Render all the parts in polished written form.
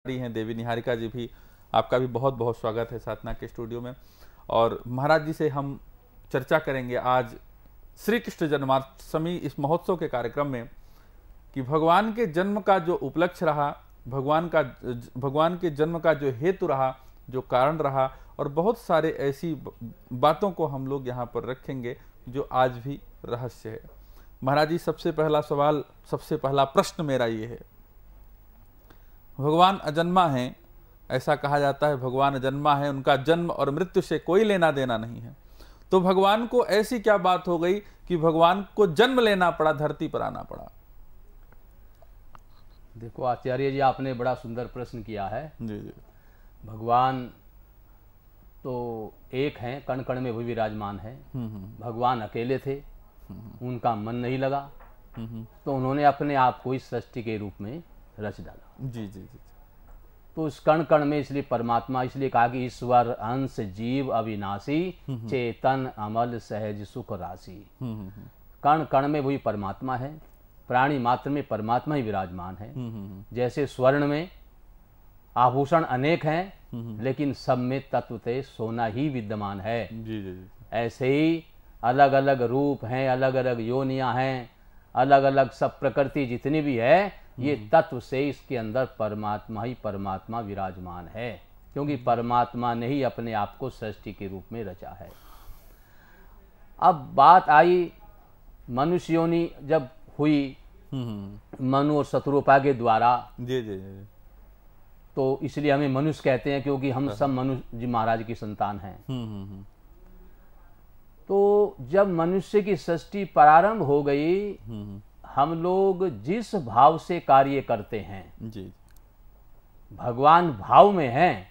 हैं देवी निहारिका जी भी, आपका भी बहुत बहुत स्वागत है साधना के स्टूडियो में। और महाराज जी से हम चर्चा करेंगे आज श्री कृष्ण जन्माष्टमी इस महोत्सव के कार्यक्रम में कि भगवान के जन्म का जो उपलक्ष्य रहा, भगवान के जन्म का जो हेतु रहा, जो कारण रहा, और बहुत सारे ऐसी बातों को हम लोग यहाँ पर रखेंगे जो आज भी रहस्य है। महाराज जी, सबसे पहला सवाल, सबसे पहला प्रश्न मेरा ये है, भगवान अजन्मा हैं, ऐसा कहा जाता है भगवान अजन्मा है, उनका जन्म और मृत्यु से कोई लेना देना नहीं है, तो भगवान को ऐसी क्या बात हो गई कि भगवान को जन्म लेना पड़ा, धरती पर आना पड़ा? देखो आचार्य जी, आपने बड़ा सुंदर प्रश्न किया है। जी जी। भगवान तो एक हैं, कण कण में भी विराजमान है। भगवान अकेले थे, उनका मन नहीं लगा, तो उन्होंने अपने आप को इस सृष्टि के रूप में रच डाला। जी जी जी। तो उस कण कण में इसलिए परमात्मा, इसलिए कहा कि ईश्वर अंश जीव अविनाशी, चेतन अमल सहज सुख राशि। कण कण में वही परमात्मा है, प्राणी मात्र में परमात्मा ही विराजमान है। जैसे स्वर्ण में आभूषण अनेक हैं, लेकिन सब में तत्वतः सोना ही विद्यमान है। जी जी जी। ऐसे ही अलग अलग रूप हैं, अलग अलग योनियां हैं, अलग अलग सब प्रकृति जितनी भी है, ये तत्व से इसके अंदर परमात्मा ही परमात्मा विराजमान है, क्योंकि परमात्मा ने ही अपने आप को सृष्टि के रूप में रचा है। अब बात आई मनुष्य योनि जब हुई मनु और शत्रुपा के द्वारा, जी जी जी। तो इसलिए हमें मनुष्य कहते हैं, क्योंकि हम सब मनुष्य जी महाराज की संतान हैं। तो जब मनुष्य की सृष्टि प्रारंभ हो गई, हम लोग जिस भाव से कार्य करते हैं, जी, भगवान भाव में हैं।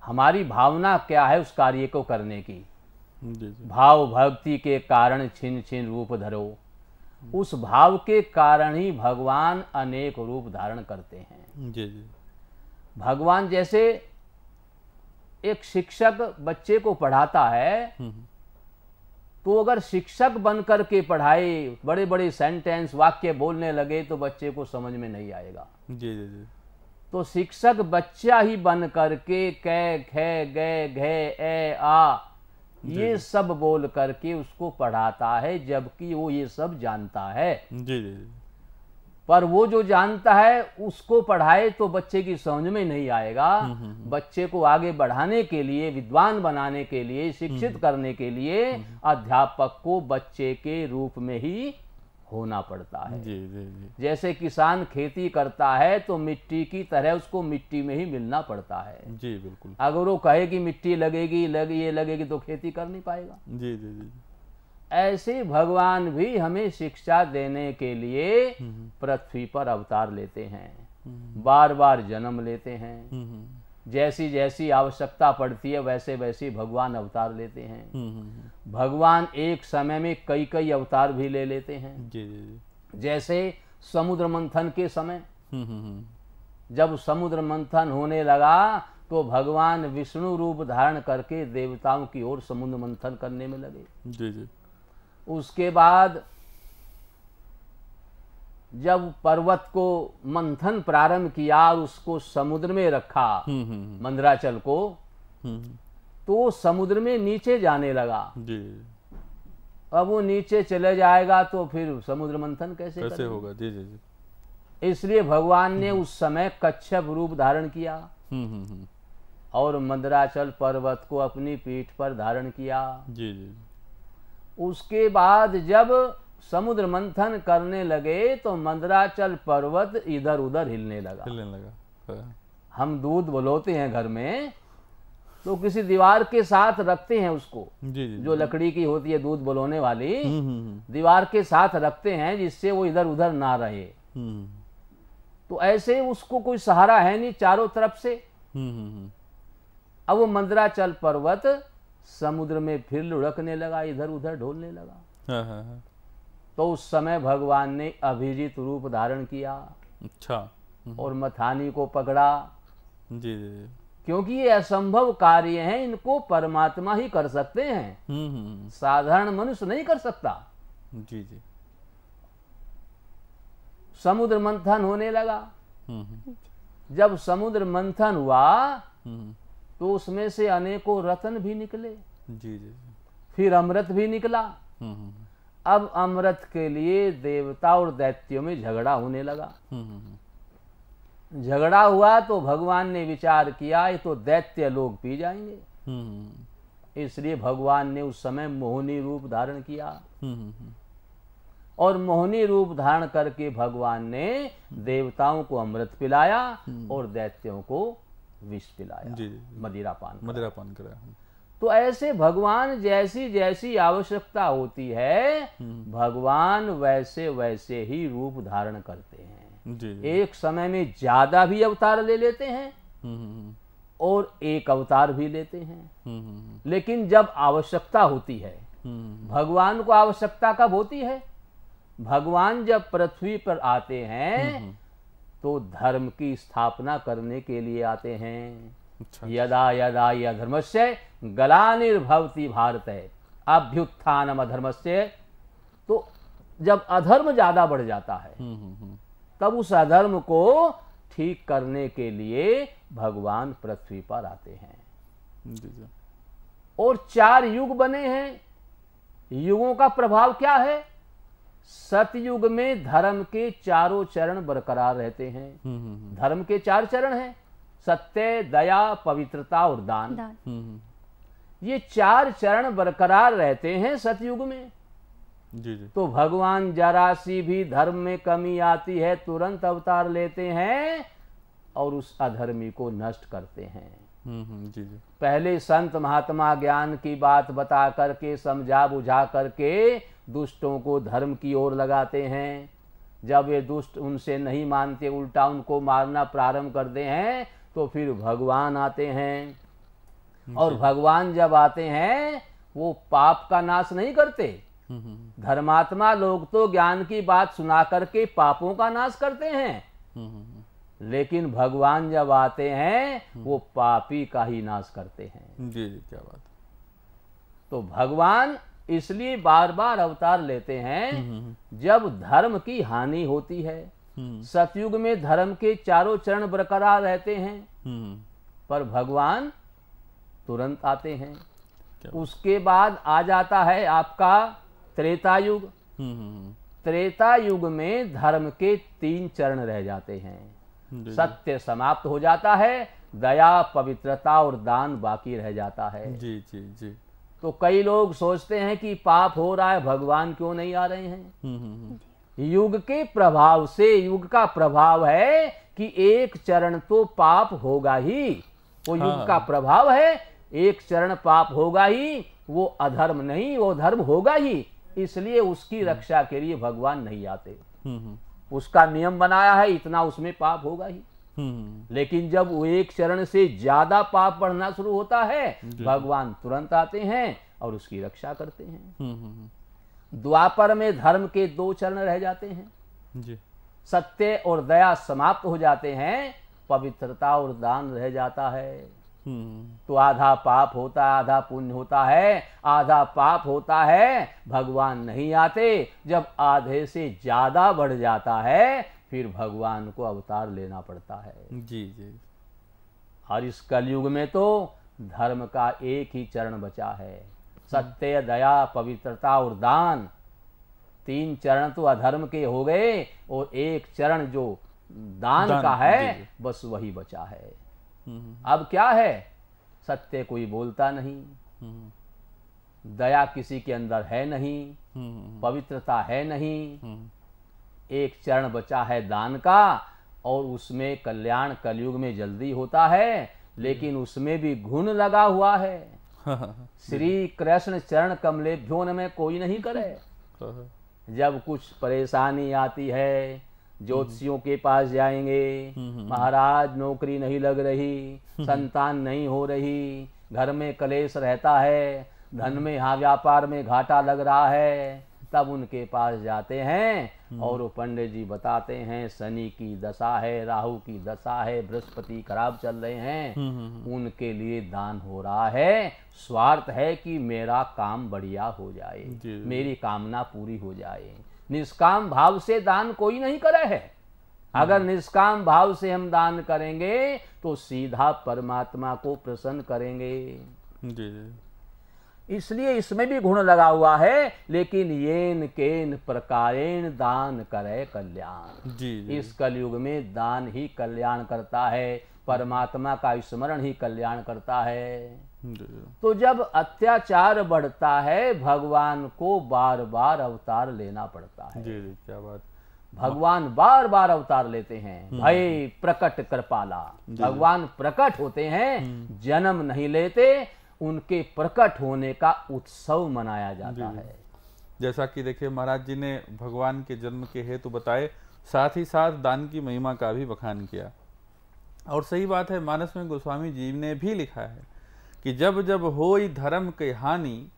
हमारी भावना क्या है उस कार्य को करने की? जी जी। भाव भक्ति के कारण छिन छिन रूप धरो, उस भाव के कारण ही भगवान अनेक रूप धारण करते हैं। जी जी। भगवान जैसे एक शिक्षक बच्चे को पढ़ाता है, तो अगर शिक्षक बनकर के पढ़ाए, बड़े बड़े सेंटेंस वाक्य बोलने लगे, तो बच्चे को समझ में नहीं आएगा। जी जी जी। तो शिक्षक बच्चा ही बन करके कै खे गे घे ए आ ये सब बोल करके उसको पढ़ाता है, जबकि वो ये सब जानता है। जी जी। पर वो जो जानता है उसको पढ़ाए तो बच्चे की समझ में नहीं आएगा। बच्चे को आगे बढ़ाने के लिए, विद्वान बनाने के लिए, शिक्षित करने के लिए अध्यापक को बच्चे के रूप में ही होना पड़ता है। जी जी जी। जैसे किसान खेती करता है तो मिट्टी की तरह उसको मिट्टी में ही मिलना पड़ता है। जी बिल्कुल। अगर वो कहे कि मिट्टी लगेगी ये लगेगी तो खेती कर नहीं पाएगा। जी जी जी। ऐसे भगवान भी हमें शिक्षा देने के लिए पृथ्वी पर अवतार लेते हैं, बार बार जन्म लेते हैं। जैसी जैसी आवश्यकता पड़ती है वैसे वैसे भगवान अवतार लेते हैं। भगवान एक समय में कई कई अवतार भी ले लेते हैं। जी जी। जैसे समुद्र मंथन के समय, जब समुद्र मंथन होने लगा तो भगवान विष्णु रूप धारण करके देवताओं की ओर समुद्र मंथन करने में लगे। जी जी। उसके बाद जब पर्वत को मंथन प्रारंभ किया और उसको समुद्र में रखा, मंदराचल को, तो समुद्र में नीचे जाने लगा। जी। अब वो नीचे चले जाएगा तो फिर समुद्र मंथन कैसे होगा? जी जी जी। इसलिए भगवान ने उस समय कच्छप रूप धारण किया और मंदराचल पर्वत को अपनी पीठ पर धारण किया। जी जी। उसके बाद जब समुद्र मंथन करने लगे तो मंदराचल पर्वत इधर उधर हिलने लगा। हम दूध बलोते हैं घर में, तो किसी दीवार के साथ रखते हैं उसको। जी जी। जो लकड़ी की होती है दूध बलोने वाली, दीवार के साथ रखते हैं जिससे वो इधर उधर ना रहे। तो ऐसे उसको कोई सहारा है नहीं चारों तरफ से। अब वो मंदराचल पर्वत समुद्र में फिर लुढ़कने लगा, इधर उधर ढोलने लगा। तो उस समय भगवान ने अभिजीत रूप धारण किया। अच्छा। और मथानी को पकड़ा। जी जी। क्योंकि ये असंभव कार्य हैं, इनको परमात्मा ही कर सकते हैं, साधारण मनुष्य नहीं कर सकता। जी जी। समुद्र मंथन होने लगा। जब समुद्र मंथन हुआ हम्म, तो उसमें से अनेकों रत्न भी निकले, जी जी। फिर अमृत भी निकला। हम्म, अब अमृत के लिए देवता और दैत्यों में झगड़ा होने लगा। झगड़ा हुआ तो भगवान ने विचार किया ये तो दैत्य लोग पी जाएंगे, इसलिए भगवान ने उस समय मोहिनी रूप धारण किया। और मोहिनी रूप धारण करके भगवान ने देवताओं को अमृत पिलाया और दैत्यों को विष पिलाया, जी, मदिरापान कराया। तो ऐसे भगवान जैसी जैसी आवश्यकता होती है भगवान वैसे वैसे ही रूप धारण करते हैं। जी, एक समय में ज्यादा भी अवतार ले लेते हैं और एक अवतार भी लेते हैं, लेकिन जब आवश्यकता होती है, भगवान को आवश्यकता कब होती है? भगवान जब पृथ्वी पर आते हैं तो धर्म की स्थापना करने के लिए आते हैं। अच्छा। यदा यदा अधर्मस्य ग्लानिर्भवति भारत अभ्युत्थानम अधर्मस्य, तो जब अधर्म ज्यादा बढ़ जाता है तब उस अधर्म को ठीक करने के लिए भगवान पृथ्वी पर आते हैं। जी जी। और 4 युग बने हैं। युगों का प्रभाव क्या है? सतयुग में धर्म के चारों चरण बरकरार रहते हैं। धर्म के 4 चरण हैं, सत्य, दया, पवित्रता और दान। ये 4 चरण बरकरार रहते हैं सतयुग में। जी जी। तो भगवान जरा सी भी धर्म में कमी आती है तुरंत अवतार लेते हैं और उस अधर्मी को नष्ट करते हैं। जी जी। पहले संत महात्मा ज्ञान की बात बता करके समझा बुझा करके दुष्टों को धर्म की ओर लगाते हैं। जब ये दुष्ट उनसे नहीं मानते, उल्टा उनको मारना प्रारंभ करते हैं, तो फिर भगवान आते हैं। और भगवान जब आते हैं वो पाप का नाश नहीं करते। धर्मात्मा लोग तो ज्ञान की बात सुना करके पापों का नाश करते हैं, लेकिन भगवान जब आते हैं वो पापी का ही नाश करते हैं। जी जी, क्या बात। तो भगवान इसलिए बार बार अवतार लेते हैं जब धर्म की हानि होती है। सतयुग में धर्म के चारों चरण बरकरार रहते हैं, पर भगवान तुरंत आते हैं। उसके बाद आ जाता है आपका त्रेता युग। त्रेता युग में धर्म के 3 चरण रह जाते हैं। सत्य समाप्त हो जाता है, दया, पवित्रता और दान बाकी रह जाता है। जी जी जी। तो कई लोग सोचते हैं कि पाप हो रहा है, भगवान क्यों नहीं आ रहे हैं? युग के प्रभाव से, युग का प्रभाव है कि एक चरण तो पाप होगा ही, वो युग का प्रभाव है। एक चरण पाप होगा ही, वो अधर्म नहीं, वो धर्म होगा ही। इसलिए उसकी रक्षा के लिए भगवान नहीं आते। उसका नियम बनाया है इतना, उसमें पाप होगा ही। लेकिन जब वो एक चरण से ज्यादा पाप बढ़ना शुरू होता है, भगवान तुरंत आते हैं और उसकी रक्षा करते हैं। द्वापर में धर्म के 2 चरण रह जाते हैं। जी। सत्य और दया समाप्त हो जाते हैं, पवित्रता और दान रह जाता है। तो आधा पाप होता है, आधा पुण्य होता है। आधा पाप होता है, भगवान नहीं आते। जब आधे से ज्यादा बढ़ जाता है, फिर भगवान को अवतार लेना पड़ता है। जी जी। और इस कलयुग में तो धर्म का एक ही चरण बचा है, सत्य, दया, पवित्रता और दान। 3 चरण तो अधर्म के हो गए और एक चरण जो दान का है, बस वही बचा है। अब क्या है? सत्य कोई बोलता नहीं, दया किसी के अंदर है नहीं, पवित्रता है नहीं। एक चरण बचा है दान का, और उसमें कल्याण कलयुग में जल्दी होता है, लेकिन उसमें भी घुन लगा हुआ है। श्री कृष्ण चरण कमलेभ्यो न में कोई नहीं करे। जब कुछ परेशानी आती है, ज्योतिषियों के पास जाएंगे, महाराज नौकरी नहीं लग रही, संतान नहीं हो रही, घर में कलेश रहता है, धन में, यहाँ व्यापार में घाटा लग रहा है, तब उनके पास जाते हैं और वो पंडित जी बताते हैं शनि की दशा है, राहु की दशा है, बृहस्पति खराब चल रहे हैं, उनके लिए दान हो रहा है। स्वार्थ है कि मेरा काम बढ़िया हो जाए, मेरी कामना पूरी हो जाए। निष्काम भाव से दान कोई नहीं करे है। अगर निष्काम भाव से हम दान करेंगे तो सीधा परमात्मा को प्रसन्न करेंगे। जी जी। इसलिए इसमें भी गुण लगा हुआ है, लेकिन येन केन प्रकारेण दान करे कल्याण। जी जी। इस कलयुग में दान ही कल्याण करता है, परमात्मा का स्मरण ही कल्याण करता है। जी तो जब अत्याचार बढ़ता है, भगवान को बार बार अवतार लेना पड़ता है। जी, क्या बात। भगवान बार बार अवतार लेते हैं। भय प्रकट कृपाला, भगवान प्रकट होते हैं, जन्म नहीं लेते, उनके प्रकट होने का उत्सव मनाया जाता है। जैसा कि देखिए महाराज जी ने भगवान के जन्म के हेतु बताए, साथ ही साथ दान की महिमा का भी बखान किया। और सही बात है, मानस में गोस्वामी जी ने भी लिखा है कि जब जब होई धर्म के हानि,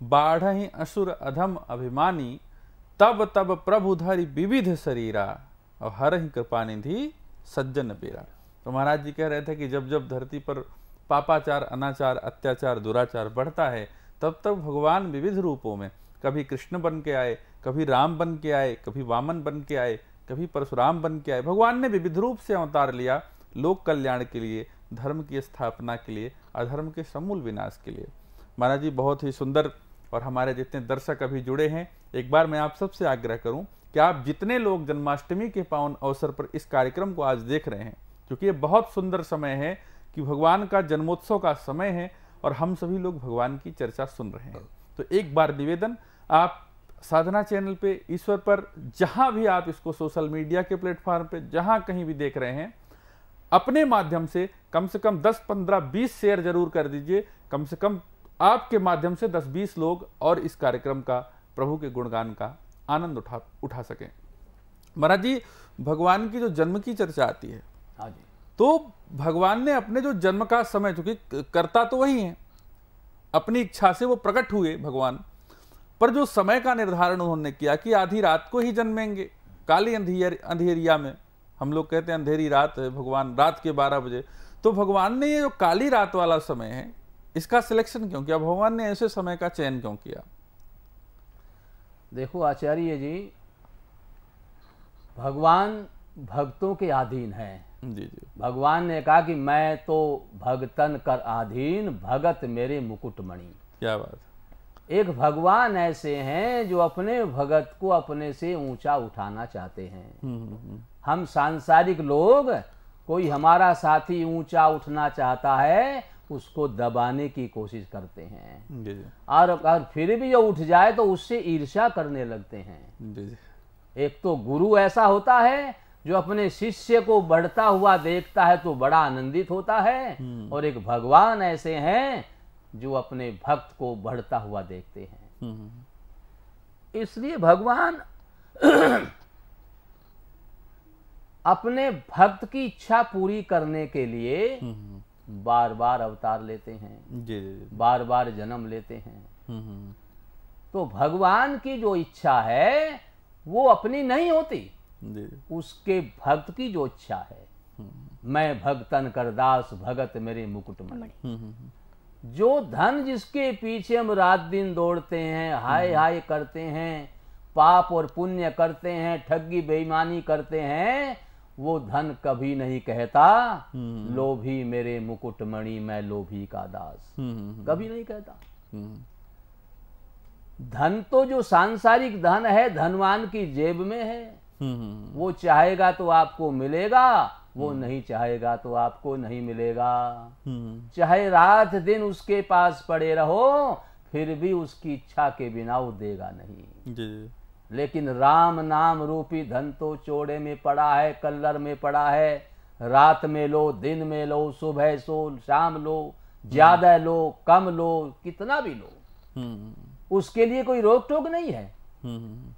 बाढ़हि असुर अधम अभिमानी, तब तब प्रभु धरि विविध शरीरा, और हर ही कृपा निधि सज्जन पेरा। तो महाराज जी कह रहे थे कि जब जब धरती पर पापाचार, अनाचार, अत्याचार, दुराचार बढ़ता है, तब तक भगवान विविध रूपों में, कभी कृष्ण बन के आए, कभी राम बन के आए, कभी वामन बन के आए, कभी परशुराम बन के आए। भगवान ने विविध रूप से अवतार लिया, लोक कल्याण के लिए, धर्म की स्थापना के लिए, अधर्म के समूल विनाश के लिए। महाराज जी बहुत ही सुंदर। और हमारे जितने दर्शक अभी जुड़े हैं, एक बार मैं आप सबसे आग्रह करूं कि आप जितने लोग जन्माष्टमी के पावन अवसर पर इस कार्यक्रम को आज देख रहे हैं, क्योंकि ये बहुत सुंदर समय है कि भगवान का जन्मोत्सव का समय है और हम सभी लोग भगवान की चर्चा सुन रहे हैं। तो एक बार निवेदन, आप साधना चैनल पे, ईश्वर पर, जहां भी आप इसको सोशल मीडिया के प्लेटफॉर्म पे जहां कहीं भी देख रहे हैं, अपने माध्यम से कम 10, 15, 20 शेयर जरूर कर दीजिए। कम से कम आपके माध्यम से 10-20 लोग और इस कार्यक्रम का, प्रभु के गुणगान का आनंद उठा सकें। महाराज जी, भगवान की जो जन्म की चर्चा आती है, हाँ जी, तो भगवान ने अपने जो जन्म का समय, क्योंकि करता तो वही है, अपनी इच्छा से वो प्रकट हुए भगवान, पर जो समय का निर्धारण उन्होंने किया कि आधी रात को ही जन्मेंगे, काली अंधेरिया में, हम लोग कहते हैं अंधेरी रात है, भगवान रात के 12 बजे। तो भगवान ने ये जो काली रात वाला समय है, इसका सिलेक्शन क्यों किया? भगवान ने ऐसे समय का चयन क्यों किया? देखो आचार्य जी, भगवान भक्तों के अधीन है। जी जी। भगवान ने कहा कि मैं तो भगतन कर अधीन, भगत मेरे मुकुटमणि। क्या बात। एक भगवान ऐसे हैं जो अपने भगत को अपने से ऊंचा उठाना चाहते हैं। हम सांसारिक लोग, कोई हमारा साथी ऊंचा उठना चाहता है, उसको दबाने की कोशिश करते हैं। जी जी। और फिर भी जो उठ जाए तो उससे ईर्ष्या करने लगते हैं। जी जी। एक तो गुरु ऐसा होता है जो अपने शिष्य को बढ़ता हुआ देखता है तो बड़ा आनंदित होता है, और एक भगवान ऐसे हैं जो अपने भक्त को बढ़ता हुआ देखते हैं। इसलिए भगवान अपने भक्त की इच्छा पूरी करने के लिए बार बार अवतार लेते हैं, जी जी। बार बार जन्म लेते हैं। तो भगवान की जो इच्छा है वो अपनी नहीं होती, जी। उसके भक्त की जो इच्छा है, मैं भक्तन करदास, भगत मेरे मुकुटमणि। जो धन जिसके पीछे हम रात दिन दौड़ते हैं, हाय हाय करते हैं, पाप और पुण्य करते हैं, ठगी बेईमानी करते हैं, वो धन कभी नहीं कहता लोभी मेरे मुकुटमणि, मैं लोभी का दास। कभी नहीं कहता। धन तो जो सांसारिक धन है, धनवान की जेब में है। वो चाहेगा तो आपको मिलेगा, वो नहीं चाहेगा तो आपको नहीं मिलेगा। चाहे रात दिन उसके पास पड़े रहो, फिर भी उसकी इच्छा के बिना वो देगा नहीं। जी। लेकिन राम नाम रूपी धन तो चोड़े में पड़ा है, कल्लर में पड़ा है। रात में लो, दिन में लो, सुबह सो, शाम लो, ज्यादा लो, कम लो, कितना भी लो, उसके लिए कोई रोक टोक नहीं है।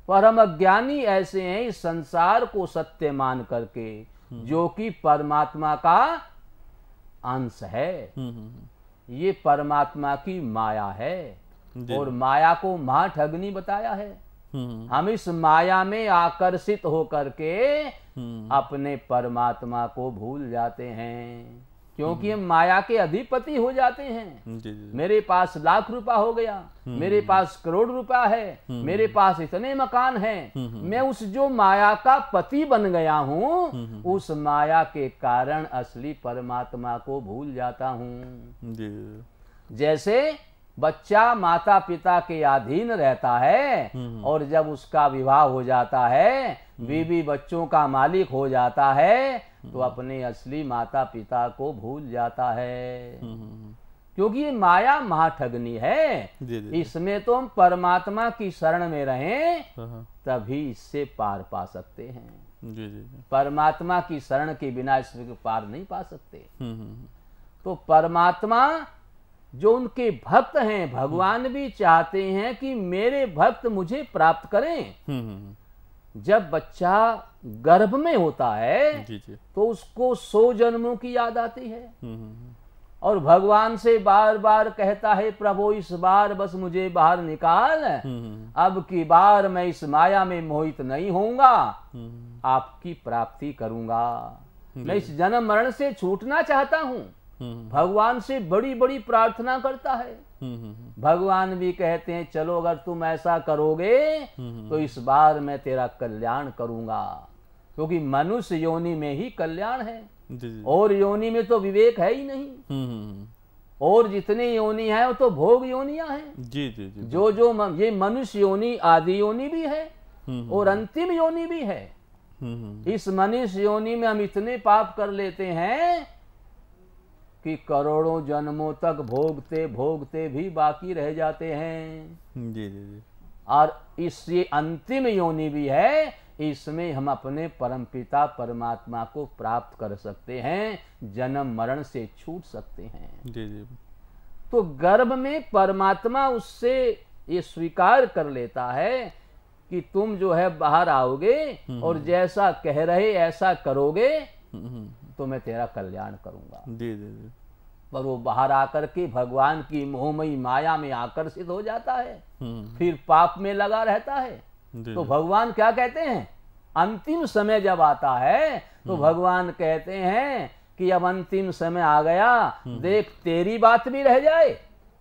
पर हम अज्ञानी ऐसे हैं इस संसार को सत्य मान करके, जो कि परमात्मा का अंश है। ये परमात्मा की माया है, और माया को महाठगनी बताया है। हम इस माया में आकर्षित होकर के अपने परमात्मा को भूल जाते हैं। क्योंकि हम माया के अधिपति हो जाते हैं। जी जी मेरे पास लाख रुपया हो गया, मेरे पास करोड़ रुपया है, मेरे पास इतने मकान हैं, मैं उस जो माया का पति बन गया हूँ, उस माया के कारण असली परमात्मा को भूल जाता हूँ। जी जैसे बच्चा माता पिता के अधीन रहता है और जब उसका विवाह हो जाता है, बीवी बच्चों का मालिक हो जाता है, तो अपने असली माता पिता को भूल जाता है। क्योंकि ये माया महाठगनी है। जी जी इसमें तो हम परमात्मा की शरण में रहें, हाँ, तभी इससे पार पा सकते हैं। जी जी जी परमात्मा की शरण के बिना इसमें पार नहीं पा सकते। तो परमात्मा जो उनके भक्त हैं, भगवान भी चाहते हैं कि मेरे भक्त मुझे प्राप्त करें। जब बच्चा गर्भ में होता है जी जी तो उसको 100 जन्मों की याद आती है और भगवान से बार बार कहता है, प्रभु इस बार बस मुझे बाहर निकाल, अब की बार मैं इस माया में मोहित नहीं होऊंगा, आपकी प्राप्ति करूंगा, मैं इस जन्म मरण से छूटना चाहता हूं। भगवान से बड़ी बड़ी प्रार्थना करता है। भगवान भी कहते हैं, चलो अगर तुम ऐसा करोगे तो इस बार मैं तेरा कल्याण करूंगा, क्योंकि मनुष्य योनि में ही कल्याण है। जी जी और योनि में तो विवेक है ही नहीं। और जितनी योनि है वो तो भोग योनियां हैं। जी जी जी ये मनुष्य योनि आदि योनि भी है और अंतिम योनि भी है। इस मनुष्य योनि में हम इतने पाप कर लेते हैं कि करोड़ों जन्मों तक भोगते भोगते भी बाकी रह जाते हैं। जी जी जी और इससे अंतिम योनि भी है, इसमें हम अपने परमपिता परमात्मा को प्राप्त कर सकते हैं, जन्म मरण से छूट सकते हैं। जी जी तो गर्भ में परमात्मा उससे ये स्वीकार कर लेता है कि तुम जो है बाहर आओगे और जैसा कह रहे ऐसा करोगे तो मैं तेरा कल्याण करूंगा। जी जी जी पर वो बाहर आकर के भगवान की मोहमयी माया में आकर्षित हो जाता है, फिर पाप में लगा रहता है। तो भगवान क्या कहते हैं, अंतिम समय जब आता है तो भगवान कहते हैं कि अब अंतिम समय आ गया, देख तेरी बात भी रह जाए,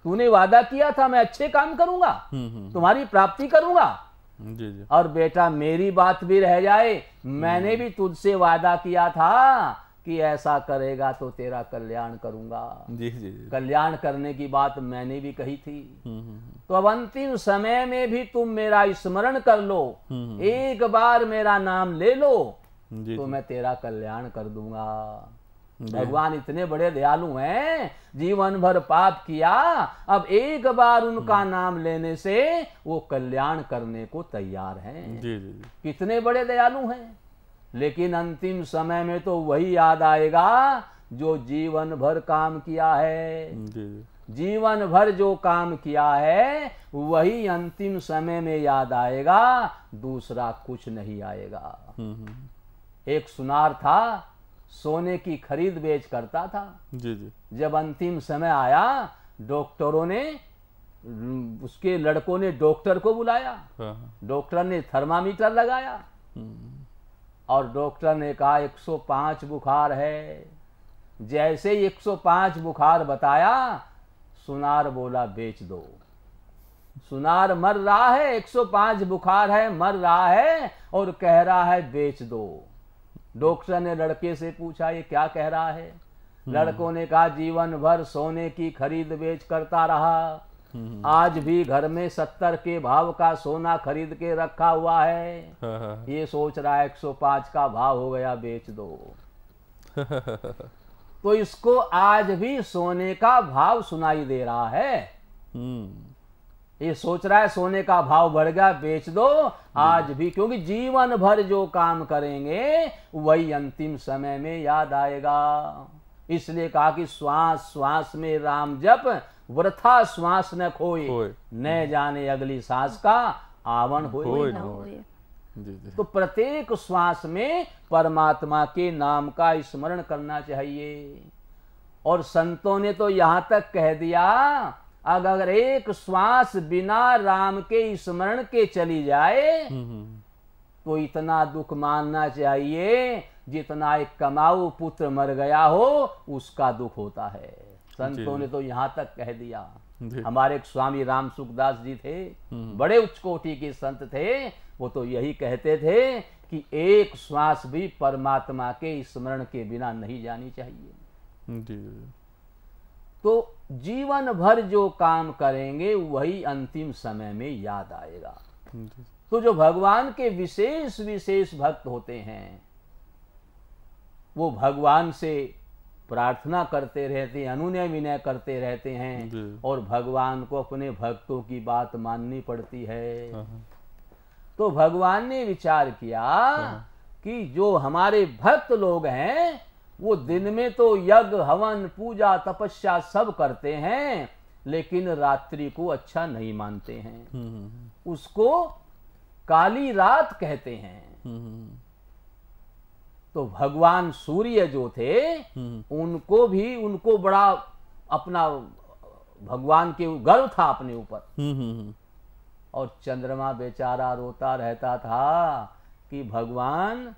तूने वादा किया था मैं अच्छे काम करूंगा, तुम्हारी प्राप्ति करूंगा, जी जी और बेटा मेरी बात भी रह जाए, मैंने भी तुझसे वादा किया था कि ऐसा करेगा तो तेरा कल्याण करूंगा। जी जी जी कल्याण करने की बात मैंने भी कही थी। तो अब अंतिम समय में भी तुम मेरा स्मरण कर लो, एक बार मेरा नाम ले लो, जी तो मैं तेरा कल्याण कर दूंगा। भगवान इतने बड़े दयालु हैं, जीवन भर पाप किया, अब एक बार उनका नाम लेने से वो कल्याण करने को तैयार हैं। जी जी जी कितने बड़े दयालु हैं। लेकिन अंतिम समय में तो वही याद आएगा जो जीवन भर काम किया है। जी जीवन भर जो काम किया है वही अंतिम समय में याद आएगा, दूसरा कुछ नहीं आएगा। एक सुनार था, सोने की खरीद बेच करता था। जी जी जब अंतिम समय आया, डॉक्टरों ने, उसके लड़कों ने डॉक्टर को बुलाया। डॉक्टर ने थर्मामीटर लगाया और डॉक्टर ने कहा 105 बुखार है। जैसे ही 105 बुखार बताया, सुनार बोला बेच दो। सुनार मर रहा है, 105 बुखार है, मर रहा है और कह रहा है बेच दो। डॉक्टर ने लड़के से पूछा ये क्या कह रहा है। लड़कों ने कहा जीवन भर सोने की खरीद बेच करता रहा, आज भी घर में 70 के भाव का सोना खरीद के रखा हुआ है, ये सोच रहा है 105 का भाव हो गया बेच दो। तो इसको आज भी सोने का भाव सुनाई दे रहा है। ये सोच रहा है सोने का भाव बढ़ गया बेच दो, आज भी, क्योंकि जीवन भर जो काम करेंगे वही अंतिम समय में याद आएगा। इसलिए कहा कि श्वास श्वास में राम जप, वृथा श्वास न खोए, न जाने अगली सांस का आवन होए न होए। तो प्रत्येक श्वास में परमात्मा के नाम का स्मरण करना चाहिए। और संतों ने तो यहां तक कह दिया, अगर एक श्वास बिना राम के स्मरण के चली जाए तो इतना दुख मानना चाहिए जितना एक कमाऊ पुत्र मर गया हो उसका दुख होता है। संतों ने तो यहाँ तक कह दिया। हमारे एक स्वामी राम सुखदास जी थे, बड़े उच्च कोटि के संत थे, वो तो यही कहते थे कि एक श्वास भी परमात्मा के स्मरण के बिना नहीं जानी चाहिए। तो जीवन भर जो काम करेंगे वही अंतिम समय में याद आएगा। तो जो भगवान के विशेष विशेष भक्त होते हैं वो भगवान से प्रार्थना करते रहते हैं, अनुनय विनय करते रहते हैं और भगवान को अपने भक्तों की बात माननी पड़ती है। तो भगवान ने विचार किया कि जो हमारे भक्त लोग हैं वो दिन में तो यज्ञ हवन पूजा तपस्या सब करते हैं लेकिन रात्रि को अच्छा नहीं मानते हैं, उसको काली रात कहते हैं। तो भगवान सूर्य जो थे उनको बड़ा अपना भगवान के गर्व था अपने ऊपर, और चंद्रमा बेचारा रोता रहता था कि भगवान,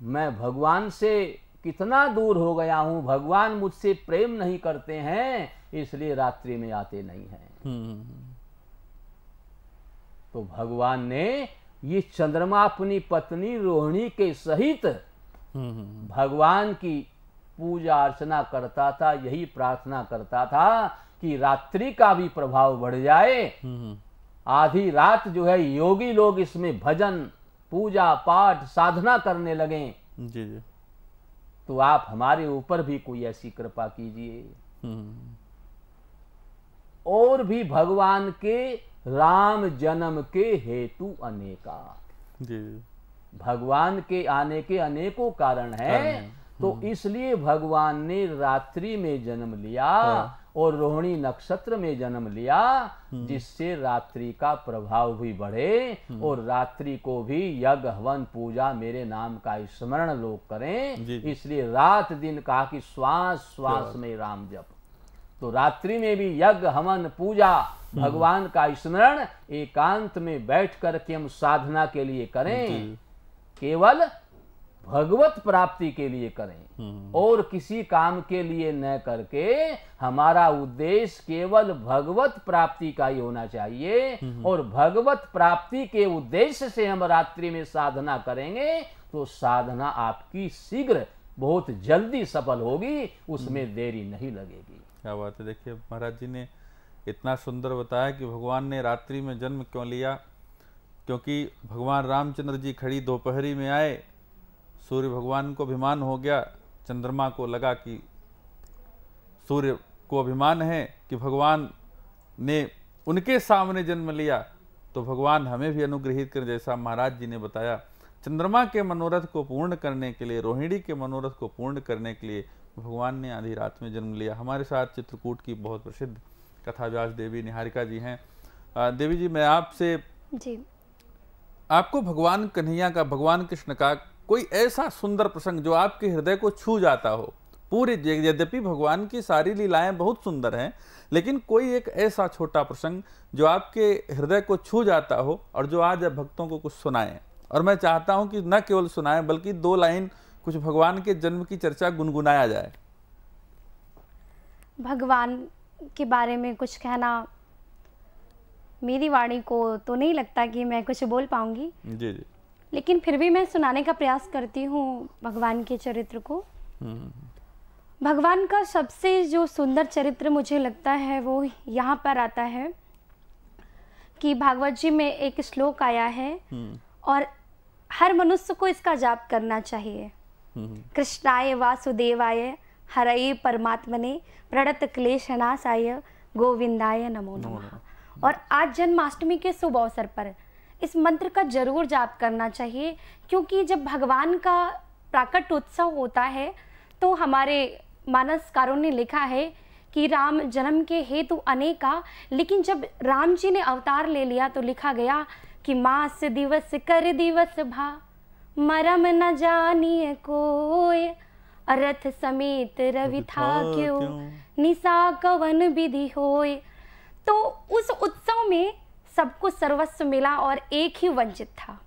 मैं भगवान से कितना दूर हो गया हूं, भगवान मुझसे प्रेम नहीं करते हैं इसलिए रात्रि में आते नहीं हैं। तो भगवान ने ये चंद्रमा अपनी पत्नी रोहिणी के सहित भगवान की पूजा अर्चना करता था, यही प्रार्थना करता था कि रात्रि का भी प्रभाव बढ़ जाए। आधी रात जो है योगी लोग इसमें भजन पूजा पाठ साधना करने लगे जी जी। तो आप हमारे ऊपर भी कोई ऐसी कृपा कीजिए। और भी भगवान के राम जन्म के हेतु अनेका, जी भगवान के आने के अनेकों कारण हैं। तो इसलिए भगवान ने रात्रि में जन्म लिया और रोहिणी नक्षत्र में जन्म लिया जिससे रात्रि का प्रभाव भी बढ़े और रात्रि को भी यज्ञ हवन पूजा मेरे नाम का स्मरण लोग करें। इसलिए रात दिन कहा कि श्वास श्वास में राम जप। तो रात्रि में भी यज्ञ हवन पूजा भगवान का स्मरण एकांत में बैठ करके हम साधना के लिए करें, केवल भगवत प्राप्ति के लिए करें और किसी काम के लिए न करके हमारा उद्देश्य केवल भगवत प्राप्ति का ही होना चाहिए। और भगवत प्राप्ति के उद्देश्य से हम रात्रि में साधना करेंगे तो साधना आपकी शीघ्र बहुत जल्दी सफल होगी, उसमें देरी नहीं लगेगी। क्या बात है। देखिए महाराज जी ने इतना सुंदर बताया कि भगवान ने रात्रि में जन्म क्यों लिया, क्योंकि भगवान रामचंद्र जी खड़ी दोपहरी में आए, सूर्य भगवान को अभिमान हो गया, चंद्रमा को लगा कि सूर्य को अभिमान है कि भगवान ने उनके सामने जन्म लिया, तो भगवान हमें भी अनुग्रहित कर, जैसा महाराज जी ने बताया, चंद्रमा के मनोरथ को पूर्ण करने के लिए, रोहिणी के मनोरथ को पूर्ण करने के लिए भगवान ने आधी रात में जन्म लिया। हमारे साथ चित्रकूट की बहुत प्रसिद्ध कथा व्यास देवी निहारिका जी हैं। देवी जी, मैं आपसे जी आपको भगवान कन्हैया का, भगवान कृष्ण का कोई ऐसा सुंदर प्रसंग जो आपके हृदय को छू जाता हो, पूरे, यद्यपि भगवान की सारी लीलाएं बहुत सुंदर हैं, लेकिन कोई एक ऐसा छोटा प्रसंग जो आपके हृदय को छू जाता हो और जो आज भक्तों को कुछ सुनाएं। और मैं चाहता हूं कि न केवल सुनाएं बल्कि 2 लाइन कुछ भगवान के जन्म की चर्चा गुनगुनाया जाए। भगवान के बारे में कुछ कहना मेरी वाणी को तो नहीं लगता कि मैं कुछ बोल पाऊंगी जी जी, लेकिन फिर भी मैं सुनाने का प्रयास करती हूँ भगवान के चरित्र को। भगवान का सबसे जो सुंदर चरित्र मुझे लगता है वो यहाँ पर आता है कि भागवत जी में एक श्लोक आया है और हर मनुष्य को इसका जाप करना चाहिए। कृष्णाय वासुदेवाय हरये परमात्मने प्रणत क्लेशनाशाय गोविंदाय नमो नमः। और आज जन्माष्टमी के शुभ अवसर पर इस मंत्र का जरूर जाप करना चाहिए, क्योंकि जब भगवान का प्राकट उत्सव होता है तो हमारे मानसकारों ने लिखा है कि राम जन्म के हेतु अनेका, लेकिन जब राम जी ने अवतार ले लिया तो लिखा गया कि मास दिवस कर दिवस भा मरम न जानिए कोय, रथ समेत रवि था क्यों निशा कवन विधि होय। तो उस उत्सव में सबको सर्वस्व मिला और एक ही वंचित था।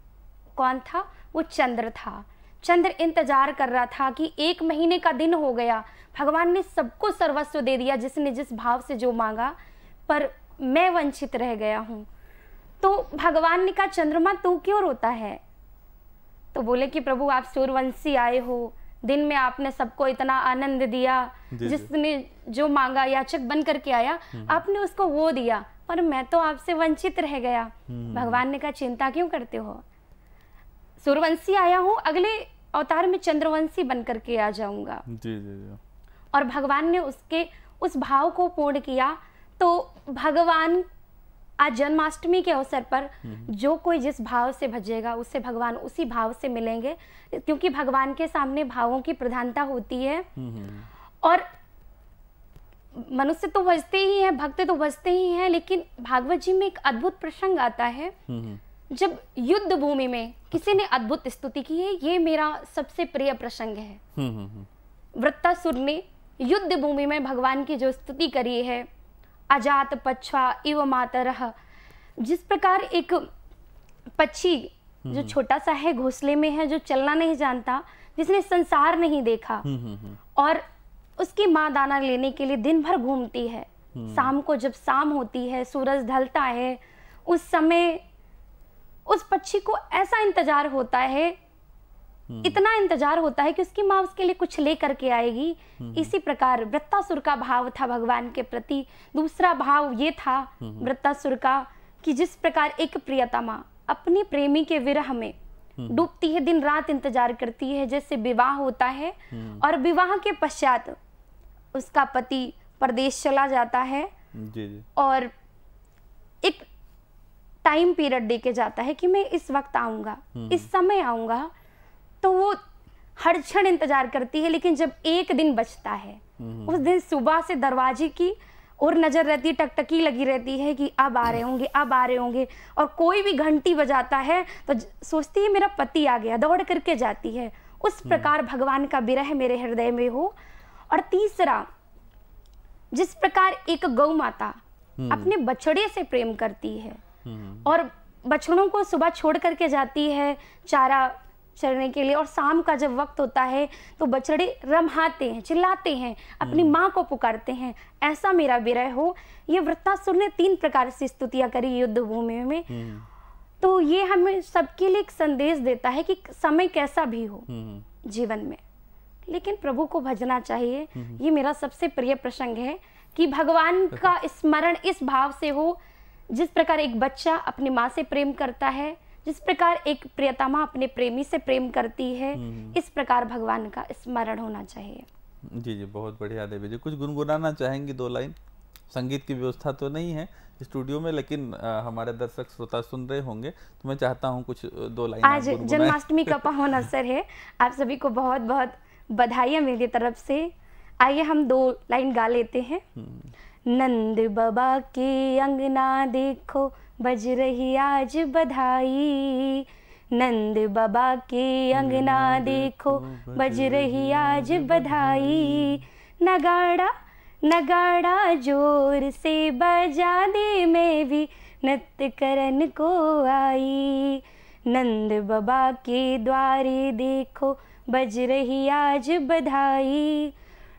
कौन था? वो चंद्र था। चंद्र इंतजार कर रहा था कि 1 महीने का दिन हो गया, भगवान ने सबको सर्वस्व दे दिया जिसने जिस भाव से जो मांगा, पर मैं वंचित रह गया हूँ। तो भगवान ने कहा, चंद्रमा तू क्यों रोता है? तो बोले कि प्रभु आप सूर्यवंशी आए हो, दिन में आपने सबको इतना आनंद दिया, जिसने जो मांगा याचक बन करके आया आपने उसको वो दिया, पर मैं तो आपसे वंचित रह गया। भगवान ने कहा, चिंता क्यों करते हो, सूर्यवंशी आया हूँ, अगले अवतार में चंद्रवंशी बन करके आ जाऊंगा। जी जी जी। और भगवान ने उसके उस भाव को पूर्ण किया। तो भगवान आज जन्माष्टमी के अवसर पर जो कोई जिस भाव से भजेगा उससे भगवान उसी भाव से मिलेंगे, क्योंकि भगवान के सामने भावों की प्रधानता होती है। और मनुष्य तो भजते ही हैं, भक्त तो भजते ही हैं, लेकिन भागवत जी में एक अद्भुत प्रसंग आता है जब युद्ध भूमि में किसी ने अद्भुत स्तुति की है। ये मेरा सबसे प्रिय प्रसंग है। वृत्तासुर ने युद्ध भूमि में भगवान की जो स्तुति करी है, अजात पच्छा इव मातरः, जिस प्रकार एक पक्षी जो छोटा सा है, घोंसले में है, जो चलना नहीं जानता, जिसने संसार नहीं देखा, और उसकी माँ दाना लेने के लिए दिन भर घूमती है। शाम को जब शाम होती है, सूरज ढलता है, उस समय उस पक्षी को ऐसा इंतजार होता है, इतना इंतजार होता है कि उसकी माँ उसके लिए कुछ ले करके आएगी। इसी प्रकार वृत्तासुर का भाव था भगवान के प्रति। दूसरा भाव ये था वृत्तासुर का कि जिस प्रकार एक प्रियतमा अपनी प्रेमी के विरह में डूबती है, दिन रात इंतजार करती है, जैसे विवाह होता है और विवाह के पश्चात उसका पति परदेश चला जाता है और एक टाइम पीरियड देके जाता है कि मैं इस वक्त आऊंगा, इस समय आऊंगा, तो वो हर क्षण इंतजार करती है। लेकिन जब एक दिन बचता है, उस दिन सुबह से दरवाजे की और नजर रहती है, टकटकी लगी रहती है कि अब आ रहे होंगे, अब आ रहे होंगे, और कोई भी घंटी बजाता है तो सोचती है मेरा पति आ गया, दौड़ करके जाती है। उस प्रकार भगवान का विरह मेरे हृदय में हो। और तीसरा, जिस प्रकार एक गौ माता अपने बछड़े से प्रेम करती है और बछड़ों को सुबह छोड़ करके जाती है चारा चरने के लिए, और शाम का जब वक्त होता है तो बछड़े रम्हाते हैं, चिल्लाते हैं, अपनी माँ को पुकारते हैं, ऐसा मेरा विरह हो। ये वृत्तासुर ने 3 प्रकार से स्तुतियां करी युद्ध भूमि में। तो ये हमें सबके लिए एक संदेश देता है कि समय कैसा भी हो जीवन में, लेकिन प्रभु को भजना चाहिए। ये मेरा सबसे प्रिय प्रसंग है कि भगवान का स्मरण इस भाव से हो, जिस प्रकार एक बच्चा अपनी माँ से प्रेम करता है, जिस प्रकार एक प्रियतमा अपने प्रेमी से प्रेम करती है, इस प्रकार भगवान का स्मरण होना चाहिए। जी जी, बहुत बढ़िया देवी जी। कुछ गुनगुनाना चाहेंगी 2 लाइन? संगीत की व्यवस्था तो नहीं है स्टूडियो में, लेकिन हमारे दर्शक श्रोता सुन रहे होंगे, तो मैं चाहता हूँ कुछ 2 लाइन। आज जन्माष्टमी का पावन अवसर है, आप सभी को बहुत बहुत बधाइयाँ मेरी तरफ से। आइए हम 2 लाइन गा लेते हैं। नंद बाबा के अंगना देखो बज रही आज बधाई, नंद बाबा के अंगना देखो बज रही आज बधाई, नगाड़ा नगाड़ा जोर से बजा दे मैं भी नृत्य करन को आई, नंद बाबा के द्वारे देखो बज रही आज बधाई,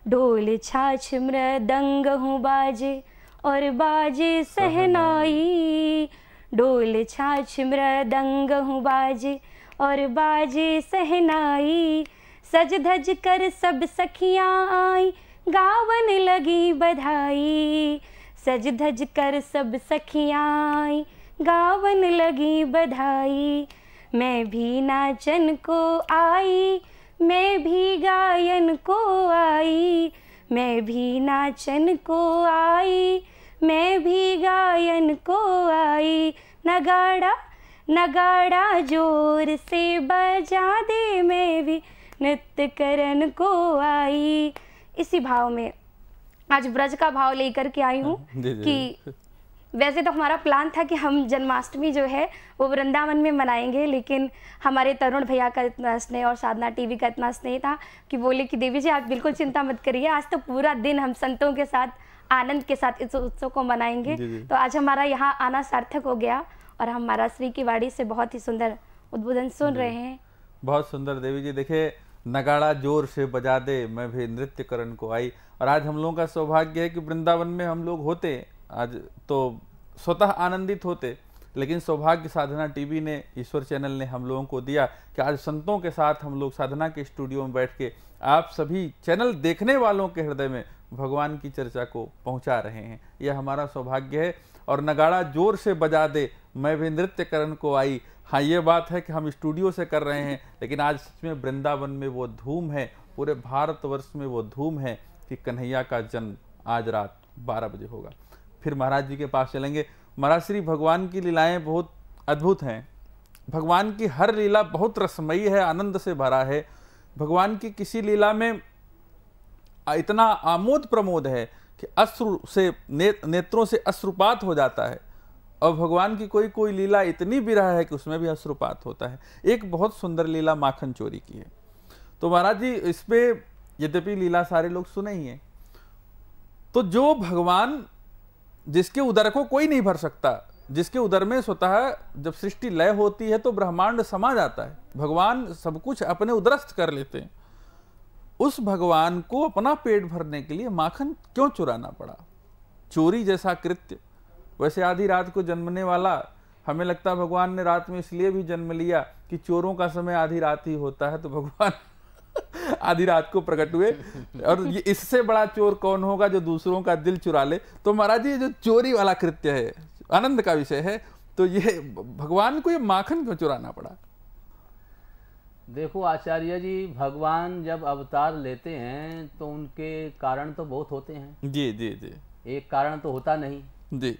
ढोल छाछ मृदंग हूँ बाजे और बाजे सहनाई, ढोल छाछ मृदंग हूँ बाजे और बाजे सहनाई, सज धज कर सब सखियाँ आई गावन लगी बधाई, सज धज कर सब सखियाँ आई गावन लगी बधाई, मैं भी नाचन को आई, मैं भी गायन को आई, मैं भी नाचन को आई, मैं भी गायन को आई, नगाड़ा नगाड़ा जोर से बजा दे मैं भी नृत्य करन को आई। इसी भाव में आज ब्रज का भाव लेकर के आई हूँ कि वैसे तो हमारा प्लान था कि हम जन्माष्टमी जो है वो वृंदावन में मनाएंगे, लेकिन हमारे तरुण भैया का इतना स्नेह और साधना टीवी का इतना स्नेह था कि बोले कि देवी जी आप बिल्कुल चिंता मत करिए, आज तो पूरा दिन हम संतों के साथ आनंद के साथ इस उत्सव को मनाएंगे। तो आज हमारा यहाँ आना सार्थक हो गया और हम महाराज श्री की वाणी से बहुत ही सुंदर उद्बोधन सुन रहे हैं। बहुत सुंदर देवी जी। देखिए, नगाड़ा जोर से बजा दे मैं भी नृत्य करन को आई। और आज हम लोगों का सौभाग्य है कि वृंदावन में हम लोग होते, आज तो स्वतः आनंदित होते, लेकिन सौभाग्य साधना टीवी ने, ईश्वर चैनल ने हम लोगों को दिया कि आज संतों के साथ हम लोग साधना के स्टूडियो में बैठ के आप सभी चैनल देखने वालों के हृदय में भगवान की चर्चा को पहुंचा रहे हैं। यह हमारा सौभाग्य है। और नगाड़ा जोर से बजा दे मैं भी नृत्य करन को आई। हाँ, ये बात है कि हम स्टूडियो से कर रहे हैं, लेकिन आज सच में वृंदावन में वो धूम है, पूरे भारतवर्ष में वो धूम है कि कन्हैया का जन्म आज रात 12 बजे होगा। फिर महाराज जी के पास चलेंगे। महाराज श्री भगवान की लीलाएं बहुत अद्भुत हैं। भगवान की हर लीला बहुत रसमयी है, आनंद से भरा है। भगवान की किसी लीला में इतना आमोद प्रमोद है कि अश्रु से नेत्रों से अश्रुपात हो जाता है। और भगवान की कोई कोई लीला इतनी विरह है कि उसमें भी अश्रुपात होता है। एक बहुत सुंदर लीला माखन चोरी की है। तो महाराज जी, इस पे यद्यपि लीला सारे लोग सुने ही हैं, तो जो भगवान जिसके उदर को कोई नहीं भर सकता, जिसके उदर में स्वतः जब सृष्टि लय होती है तो ब्रह्मांड समा जाता है, भगवान सब कुछ अपने उदरस्थ कर लेते हैं, उस भगवान को अपना पेट भरने के लिए माखन क्यों चुराना पड़ा? चोरी जैसा कृत्य। वैसे आधी रात को जन्मने वाला, हमें लगता है भगवान ने रात में इसलिए भी जन्म लिया कि चोरों का समय आधी रात ही होता है, तो भगवान आधी रात को प्रकट हुए। और ये इससे बड़ा चोर कौन होगा जो दूसरों का दिल चुरा ले। तो महाराज जी, जो चोरी वाला कृत्य है, आनंद का विषय है, तो ये भगवान को ये माखन क्यों चुराना पड़ा? देखो आचार्य जी, भगवान जब अवतार लेते हैं तो उनके कारण तो बहुत होते हैं। जी जी जी। एक कारण तो होता नहीं जी।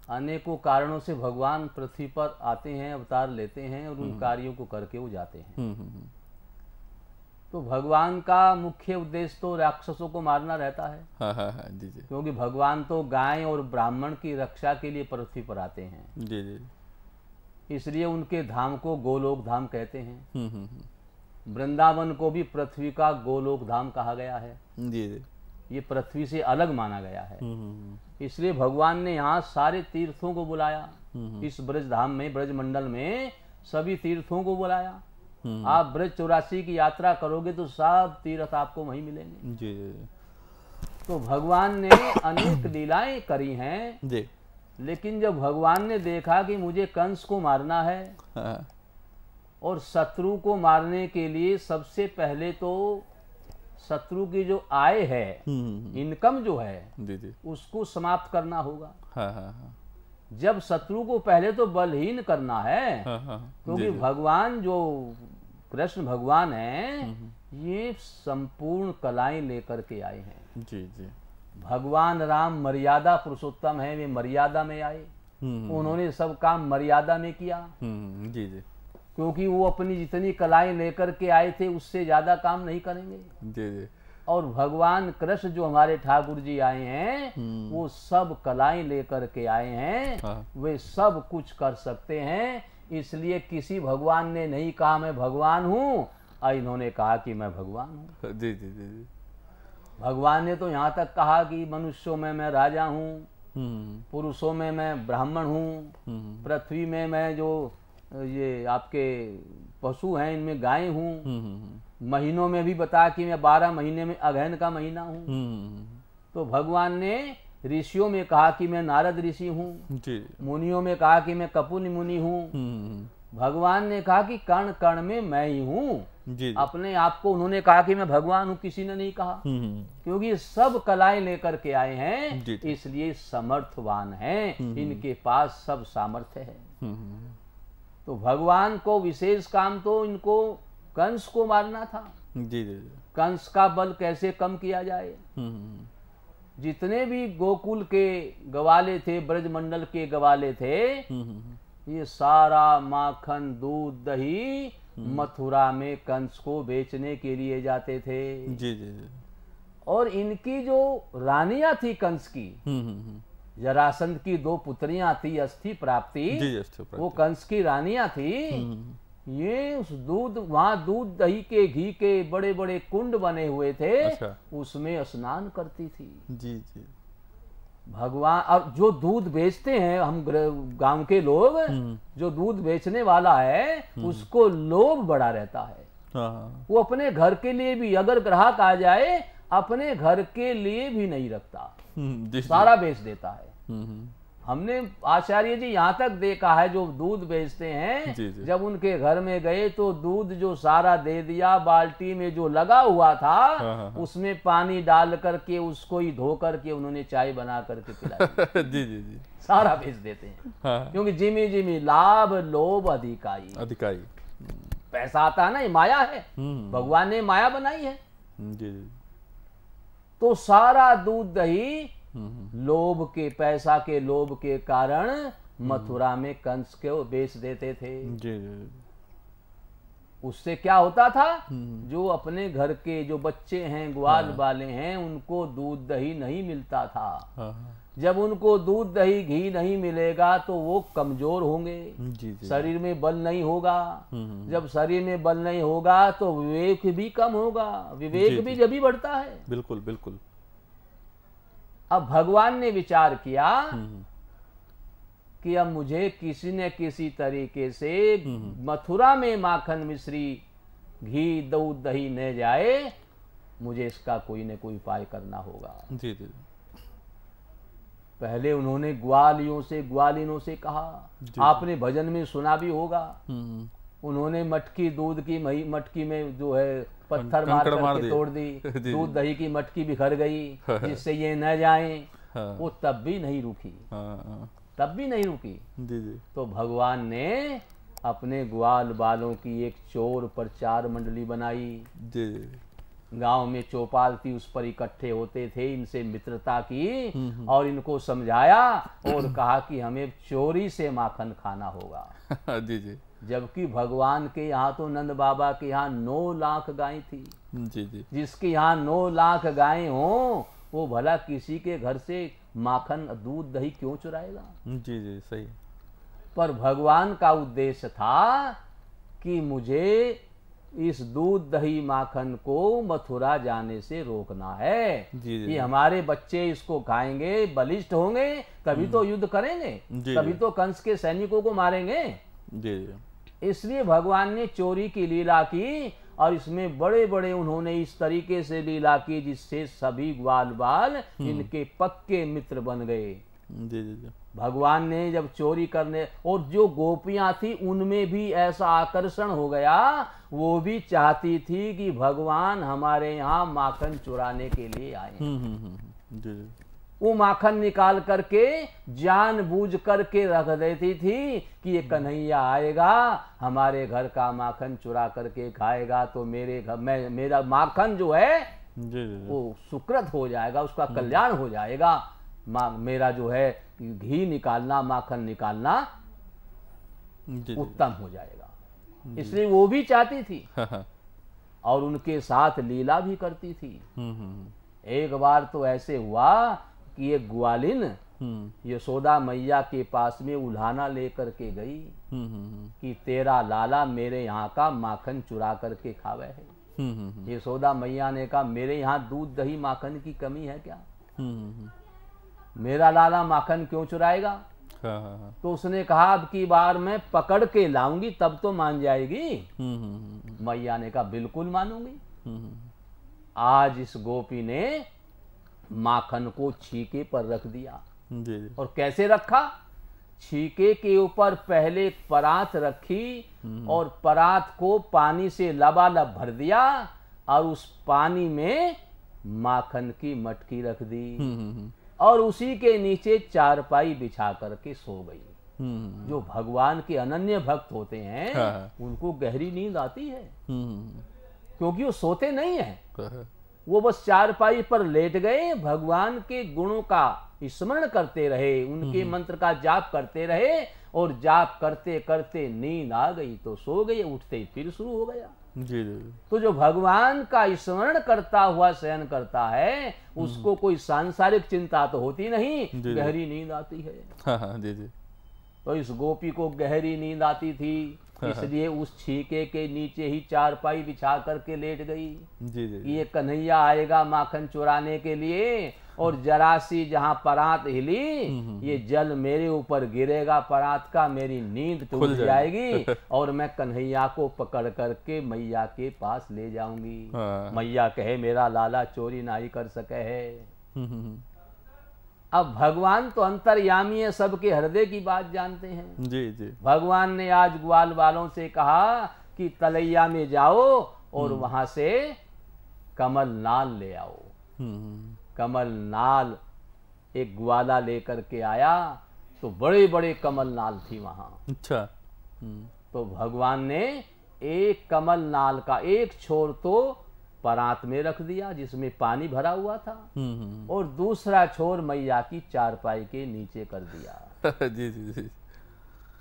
अनेकों कारणों से भगवान पृथ्वी पर आते हैं, अवतार लेते हैं और उन कार्यों को करके वो जाते हैं। तो भगवान का मुख्य उद्देश्य तो राक्षसों को मारना रहता है। हाँ, जी जी। क्योंकि भगवान तो गाय और ब्राह्मण की रक्षा के लिए पृथ्वी पर आते हैं। जी जी। इसलिए उनके धाम को गोलोक धाम कहते हैं। वृंदावन को भी पृथ्वी का गोलोक धाम कहा गया है। जी जी। ये पृथ्वी से अलग माना गया है। इसलिए भगवान ने यहाँ सारे तीर्थों को बुलाया। इस ब्रज धाम में, ब्रज मंडल में सभी तीर्थों को बुलाया। आप ब्रज 84 की यात्रा करोगे तो सब तीर्थ आपको वहीं मिलेंगे। जी। तो भगवान ने अनेक लीलाएं करी हैं जी। लेकिन जब भगवान ने देखा कि मुझे कंस को मारना है, हाँ। और शत्रु को मारने के लिए सबसे पहले तो शत्रु की जो आय है, इनकम जो है, जी जी, उसको समाप्त करना होगा। हाँ हाँ हाँ, जब शत्रु को पहले तो बलहीन करना है, हाँ हाँ, क्योंकि भगवान जो कृष्ण भगवान है ये संपूर्ण कलाएं लेकर के आए हैं। जी जी। भगवान राम मर्यादा पुरुषोत्तम है, वे मर्यादा में आए। उन्होंने सब काम मर्यादा में किया। जी जी, क्योंकि वो अपनी जितनी कलाएं लेकर के आए थे उससे ज्यादा काम नहीं करेंगे। जी जी। और भगवान कृष्ण जो हमारे ठाकुर जी आए हैं वो सब कलाएं लेकर के आए हैं। हाँ। वे सब कुछ कर सकते हैं। इसलिए किसी भगवान ने नहीं कहा मैं भगवान हूँ, और इन्होंने कहा कि मैं भगवान हूँ। जी जी जी जी। भगवान ने तो यहाँ तक कहा कि मनुष्यों में मैं राजा हूँ, पुरुषों में मैं ब्राह्मण हूँ, पृथ्वी में मैं जो ये आपके पशु हैं इनमें गाय हूँ, महीनों में भी बता कि मैं 12 महीने में अगहन का महीना हूँ। तो भगवान ने ऋषियों में कहा कि मैं नारद ऋषि हूँ, मुनियों में कहा कि मैं कपुनि मुनि हूँ। भगवान ने कहा कि कण कण में मैं ही हूँ। अपने आप को उन्होंने कहा कि मैं भगवान हूँ, किसी ने नहीं कहा, क्योंकि सब कलाएं लेकर के आए हैं, इसलिए समर्थवान हैं, इनके पास सब सामर्थ्य है। तो भगवान को विशेष काम तो इनको कंस को मारना था। जी जी। कंस का बल कैसे कम किया जाए। जितने भी गोकुल के गवाले थे, ब्रजमंडल के गवाले थे, ये सारा माखन दूध दही मथुरा में कंस को बेचने के लिए जाते थे। जी जी जी। और इनकी जो रानियां थी कंस की, जरासंध की 2 पुत्रियां थी, अस्थि प्राप्ति, वो कंस की रानियां थी। ये उस दूध, वहां दूध दही के घी के बड़े बड़े कुंड बने हुए थे। अच्छा। उसमें स्नान करती थी। जी जी। भगवान और जो दूध बेचते हैं हम गांव के लोग, जो दूध बेचने वाला है उसको लोभ बड़ा रहता है। हाँ, वो अपने घर के लिए भी, अगर ग्राहक आ जाए अपने घर के लिए भी नहीं रखता, जी, सारा बेच देता है। हम्म, हमने आचार्य जी यहाँ तक देखा है, जो दूध बेचते हैं जी, जी। जब उनके घर में गए तो दूध जो सारा दे दिया, बाल्टी में जो लगा हुआ था हाँ। उसमें पानी डाल करके उसको ही धो करके उन्होंने चाय बना करके पिलाई। जी जी जी, सारा बेच देते हैं, हाँ, क्योंकि जिमी जिमी लाभ लोभ अधिकाई। अधिकारी, पैसा आता है ना, ये माया है, भगवान ने माया बनाई है। जी जी, तो सारा दूध दही लोभ के, पैसा के लोभ के कारण मथुरा में कंस को बेच देते थे। जी जी, उससे क्या होता था, जो अपने घर के जो बच्चे हैं, ग्वाल वाले हैं, उनको दूध दही नहीं मिलता था। हाँ, जब उनको दूध दही घी नहीं मिलेगा तो वो कमजोर होंगे, जी जी, शरीर में बल नहीं होगा। जब शरीर में बल नहीं होगा तो विवेक भी कम होगा, विवेक भी जब ही बढ़ता है। बिल्कुल बिल्कुल। अब भगवान ने विचार किया कि अब मुझे किसी न किसी तरीके से मथुरा में माखन मिश्री घी दूध दही न जाए, मुझे इसका कोई न कोई उपाय करना होगा। जी जी, पहले उन्होंने ग्वालिनों से कहा, आपने भजन में सुना भी होगा, उन्होंने मटकी दूध की मटकी में जो है पत्थर मार करके तोड़ दी, दूध दही की मटकी बिखर गई, जिससे ये न जाए। वो तब भी नहीं रुकी, तब भी नहीं रुकी। जी जी, तो भगवान ने अपने ग्वाल बालों की एक चोर पर 4 मंडली बनाई। जी जी, गांव में चौपाल थी, उस पर इकट्ठे होते थे, इनसे मित्रता की और इनको समझाया और कहा कि हमें चोरी से माखन खाना होगा। जी जी, जबकि भगवान के यहाँ तो नंद बाबा के यहाँ 9 लाख गाय थी। जी जी, जिसके यहाँ 9 लाख गायें हों, वो भला किसी के घर से माखन दूध दही क्यों चुराएगा। जी जी, सही। पर भगवान का उद्देश्य था कि मुझे इस दूध दही माखन को मथुरा जाने से रोकना है। जी जी, ये हमारे बच्चे इसको खाएंगे, बलिष्ठ होंगे, तभी तो युद्ध करेंगे, तभी तो कंस के सैनिकों को मारेंगे। जी जी, इसलिए भगवान ने चोरी की लीला की और इसमें बड़े बड़े उन्होंने इस तरीके से लीला की जिससे सभी ग्वाल बाल इनके पक्के मित्र बन गए। जी जी जी, भगवान ने जब चोरी करने, और जो गोपियां थी उनमें भी ऐसा आकर्षण हो गया, वो भी चाहती थी कि भगवान हमारे यहाँ माखन चुराने के लिए आए। जी जी, वो माखन निकाल करके जानबूझ करके रख देती थी कि ये कन्हैया आएगा, हमारे घर का माखन चुरा करके खाएगा तो मेरे घर में मेरा माखन जो है जी जी, वो सुकृत हो जाएगा, उसका कल्याण हो जाएगा। मेरा जो है घी निकालना, माखन निकालना जी, उत्तम हो जाएगा। इसलिए वो भी चाहती थी और उनके साथ लीला भी करती थी। एक बार तो ऐसे हुआ कि ये ग्वालिन यशोदा मैया के पास में उल्हाना लेकर के गई कि तेरा लाला मेरे यहाँ का माखन चुरा करके खावे है। यशोदा मैया ने कहा, मेरे यहाँ दूध दही माखन की कमी है क्या, मेरा लाला माखन क्यों चुराएगा। तो उसने कहा, अब की बार मैं पकड़ के लाऊंगी तब तो मान जाएगी। मैया ने कहा, बिल्कुल मानूंगी। आज इस गोपी ने माखन को छीके पर रख दिया। जी जी, और कैसे रखा, छीके के ऊपर पहले परात रखी और परात को पानी से लबालब भर दिया और उस पानी में माखन की मटकी रख दी और उसी के नीचे चारपाई बिछा करके सो गई। जो भगवान के अनन्य भक्त होते हैं उनको गहरी नींद आती है, क्योंकि वो सोते नहीं है, वो बस चारपाई पर लेट गए, भगवान के गुणों का स्मरण करते रहे, उनके मंत्र का जाप करते रहे और जाप करते करते नींद आ गई तो सो गए, उठते ही फिर शुरू हो गया। जी जी, तो जो भगवान का स्मरण करता हुआ शयन करता है उसको कोई सांसारिक चिंता तो होती नहीं, गहरी नींद आती है। जी जी, तो इस गोपी को गहरी नींद आती थी, इसलिए उस छीके के नीचे ही चारपाई बिछा करके लेट गई। जी जी, ये कन्हैया आएगा माखन चुराने के लिए और जरा सी जहां परात हिली ये जल मेरे ऊपर गिरेगा परात का, मेरी नींद टूट जाएगी और मैं कन्हैया को पकड़ करके मैया के पास ले जाऊंगी। मैया कहे मेरा लाला चोरी नहीं कर सके है। अब भगवान तो अंतर्यामी है, सबके हृदय की बात जानते हैं। जी जी। भगवान ने आज ग्वाल वालों से कहा कि तलैया में जाओ और वहां से कमल नाल ले आओ। कमल नाल एक ग्वाला लेकर के आया तो बड़े बड़े कमल नाल थी वहां। अच्छा। तो भगवान ने एक कमल नाल का एक छोर तो परात में रख दिया जिसमें पानी भरा हुआ था और दूसरा छोर मैया की चारपाई के नीचे कर दिया। जी जी जी।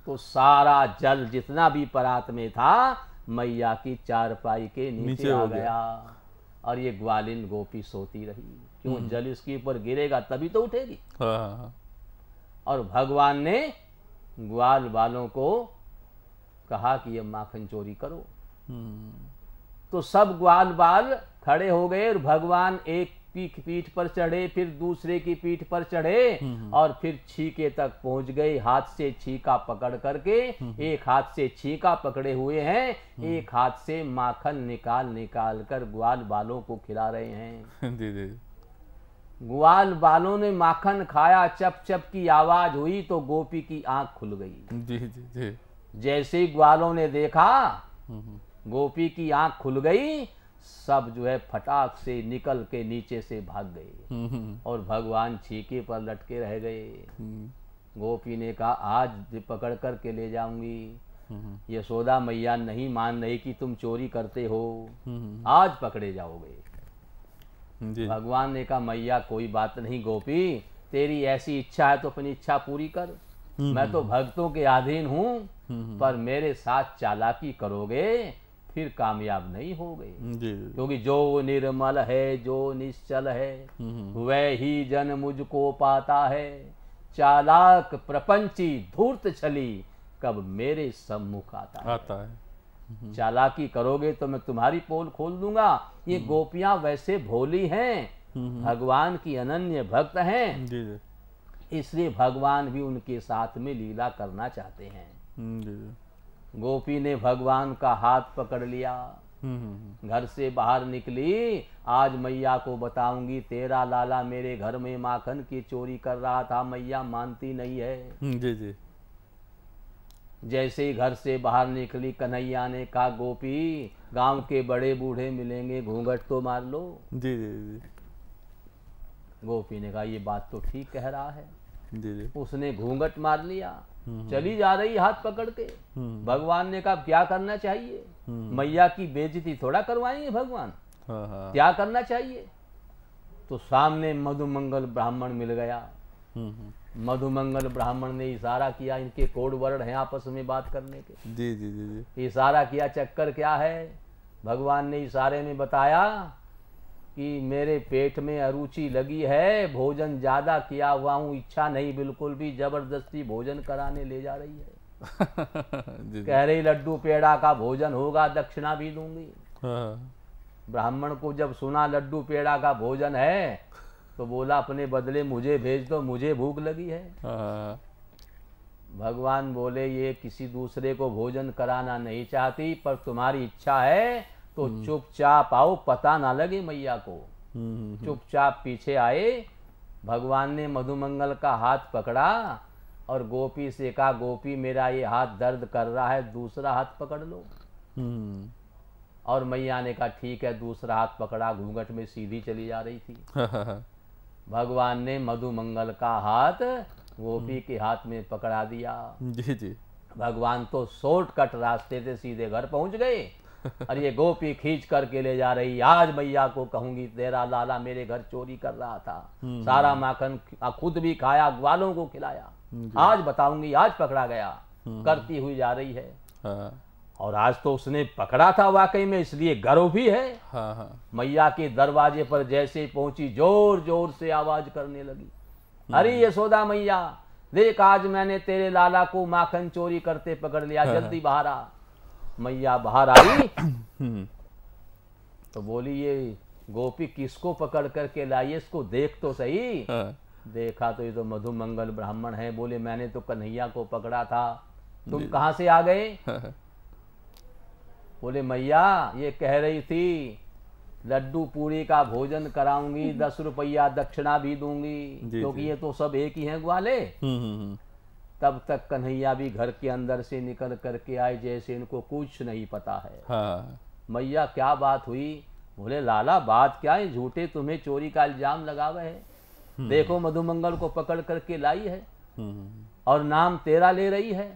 तो सारा जल जितना भी परात में था मैया की चारपाई के नीचे आ गया और ये ग्वालिन गोपी सोती रही। क्यों? जल इसके ऊपर गिरेगा तभी तो उठेगी। और भगवान ने ग्वाल वालों को कहा कि ये माखन चोरी करो। तो सब ग्वाल बाल खड़े हो गए और भगवान एक पीठ पर चढ़े, फिर दूसरे की पीठ पर चढ़े और फिर छीके तक पहुंच गए। हाथ से छीका पकड़ करके, एक हाथ से छीका पकड़े हुए हैं, एक हाथ से माखन निकाल निकाल कर ग्वाल बालों को खिला रहे हैं। जी जी। ग्वाल बालों ने माखन खाया, चप चप की आवाज हुई तो गोपी की आंख खुल गई। जी जी जी। जैसे ही ग्वालों ने देखा गोपी की आंख खुल गई, सब जो है फटाक से निकल के नीचे से भाग गए और भगवान छीके पर लटके रह गए। गोपी ने कहा आज पकड़ कर के ले जाऊंगी। यशोदा मैया नहीं मान रही कि तुम चोरी करते हो, आज पकड़े जाओगे। भगवान ने कहा मैया कोई बात नहीं गोपी, तेरी ऐसी इच्छा है तो अपनी इच्छा पूरी कर। मैं तो भक्तों के अधीन हूं, पर मेरे साथ चालाकी करोगे फिर कामयाब नहीं होगे। क्योंकि जो निर्मल है, जो निश्चल है, वह ही जन मुझको पाता है। चालाक प्रपंची धूर्त छली कब मेरे सम्मुख आता है। चालाकी करोगे तो मैं तुम्हारी पोल खोल दूंगा। ये गोपियां वैसे भोली हैं, भगवान की अनन्य भक्त हैं, इसलिए भगवान भी उनके साथ में लीला करना चाहते हैं। गोपी ने भगवान का हाथ पकड़ लिया, घर से बाहर निकली। आज मैया को बताऊंगी तेरा लाला मेरे घर में माखन की चोरी कर रहा था, मैया मानती नहीं है। जी जी। जैसे ही घर से बाहर निकली कन्हैया ने कहा गोपी गांव के बड़े बूढ़े मिलेंगे, घूंघट तो मार लो। जी जी जी। गोपी ने कहा ये बात तो ठीक कह रहा है। जी जी। उसने घूंघट मार लिया, चली जा रही हाथ पकड़ के। भगवान ने कहा क्या करना चाहिए? मैया की बेइज्जती थोड़ा करवाएंगे भगवान, क्या करना चाहिए? तो सामने मधुमंगल ब्राह्मण मिल गया। मधुमंगल ब्राह्मण ने इशारा किया, इनके कोड वर्ण हैं आपस में बात करने के। जी जी जी जी। इशारा किया, चक्कर क्या है? भगवान ने इशारे में बताया कि मेरे पेट में अरुचि लगी है, भोजन ज्यादा किया हुआ हूँ, इच्छा नहीं बिल्कुल भी, जबरदस्ती भोजन कराने ले जा रही है। कह रही लड्डू पेड़ा का भोजन होगा, दक्षिणा भी दूंगी। ब्राह्मण को जब सुना लड्डू पेड़ा का भोजन है तो बोला अपने बदले मुझे भेज दो, मुझे भूख लगी है। भगवान बोले ये किसी दूसरे को भोजन कराना नहीं चाहती, पर तुम्हारी इच्छा है तो चुपचाप आओ, पता ना लगे मैया को। चुपचाप पीछे आए। भगवान ने मधुमंगल का हाथ पकड़ा और गोपी से कहा गोपी मेरा ये हाथ दर्द कर रहा है, दूसरा हाथ पकड़ लो। और मैया ने कहा ठीक है, दूसरा हाथ पकड़ा, घूंघट में सीधी चली जा रही थी। भगवान ने मधुमंगल का हाथ गोपी के हाथ में पकड़ा दिया। जी जी। भगवान तो शॉर्टकट रास्ते से सीधे घर पहुंच गए और ये गोपी खींच करके ले जा रही। आज मैया को कहूंगी तेरा लाला मेरे घर चोरी कर रहा था, सारा माखन खुद भी खाया, ग्वालों को खिलाया, आज बताऊंगी, आज पकड़ा गया, करती हुई जा रही है। और आज तो उसने पकड़ा था वाकई में, इसलिए गर्व भी है। मैया के दरवाजे पर जैसे पहुंची जोर जोर से आवाज करने लगी, अरे यशोदा मैया देख, आज मैंने तेरे लाला को माखन चोरी करते पकड़ लिया, जल्दी बाहर आ। मैया बाहर आई तो बोली ये गोपी किसको पकड़ करके लाई है, इसको देख तो सही। हाँ, देखा तो ये तो मधुमंगल ब्राह्मण है। बोले मैंने तो कन्हैया को पकड़ा था, तुम कहाँ से आ गए? बोले मैया ये कह रही थी लड्डू पूरी का भोजन कराऊंगी, 10 रुपया दक्षिणा भी दूंगी, क्योंकि ये तो सब एक ही हैं ग्वाले। तब तक कन्हैया भी घर के अंदर से निकल करके आए जैसे इनको कुछ नहीं पता है। हाँ, मैया क्या बात हुई? बोले लाला बात क्या है, झूठे तुम्हें चोरी का इल्जाम लगावे है। देखो मधुमंगल को पकड़ करके लाई है और नाम तेरा ले रही है।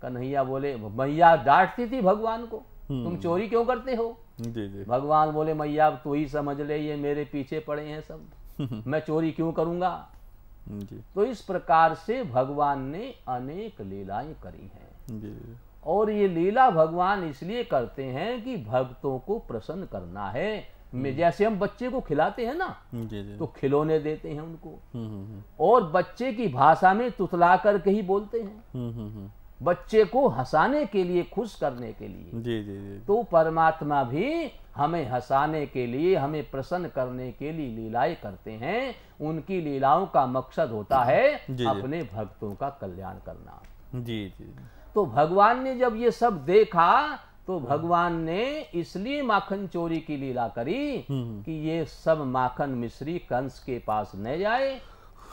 कन्हैया बोले मैया डांटती थी भगवान को, तुम चोरी क्यों करते हो? जी जी। भगवान बोले मैया अब तू ही समझ ले, ये मेरे पीछे पड़े हैं सब, मैं चोरी क्यों करूंगा? जी तो इस प्रकार से भगवान ने अनेक लीलाएं करी हैं। जी। और ये लीला भगवान इसलिए करते हैं कि भक्तों को प्रसन्न करना है। जैसे हम बच्चे को खिलाते हैं ना, जी जी। तो खिलौने देते हैं उनको, और बच्चे की भाषा में तुतला करके ही बोलते हैं, बच्चे को हंसाने के लिए, खुश करने के लिए। जी जी जी। तो परमात्मा भी हमें हंसाने के लिए, हमें प्रसन्न करने के लिए लीलाएं करते हैं। उनकी लीलाओं का मकसद होता है जी। अपने भक्तों का कल्याण करना। जी जी। तो भगवान ने जब ये सब देखा तो भगवान ने इसलिए माखन चोरी की लीला करी कि ये सब माखन मिश्री कंस के पास न जाए,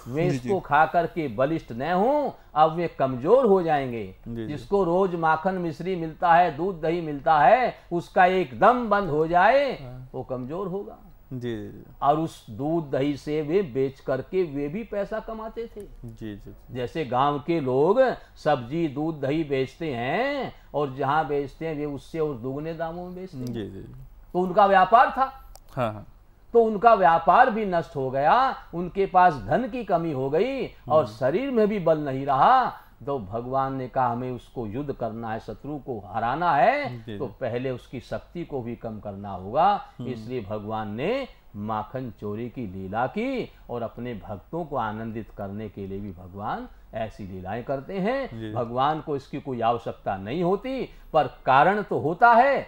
वे इसको खा करके बलिष्ठ न हो, अब वे कमजोर हो जाएंगे। जिसको रोज माखन मिश्री मिलता है, दूध दही मिलता है, उसका एकदम बंद हो जाए वो कमजोर होगा। जी। और उस दूध दही से वे बेच करके वे भी पैसा कमाते थे। जी जी। जैसे गांव के लोग सब्जी दूध दही बेचते हैं और जहां बेचते हैं वे उससे और दुगने दामों में बेचते हैं। जी जी। तो उनका व्यापार था। हाँ हाँ। तो उनका व्यापार भी नष्ट हो गया, उनके पास धन की कमी हो गई और शरीर में भी बल नहीं रहा। तो भगवान ने कहा हमें उसको युद्ध करना है, शत्रु को हराना है, तो पहले उसकी शक्ति को भी कम करना होगा। इसलिए भगवान ने माखन चोरी की लीला की और अपने भक्तों को आनंदित करने के लिए भी भगवान ऐसी लीलाएं करते हैं। भगवान को इसकी कोई आवश्यकता नहीं होती, पर कारण तो होता है।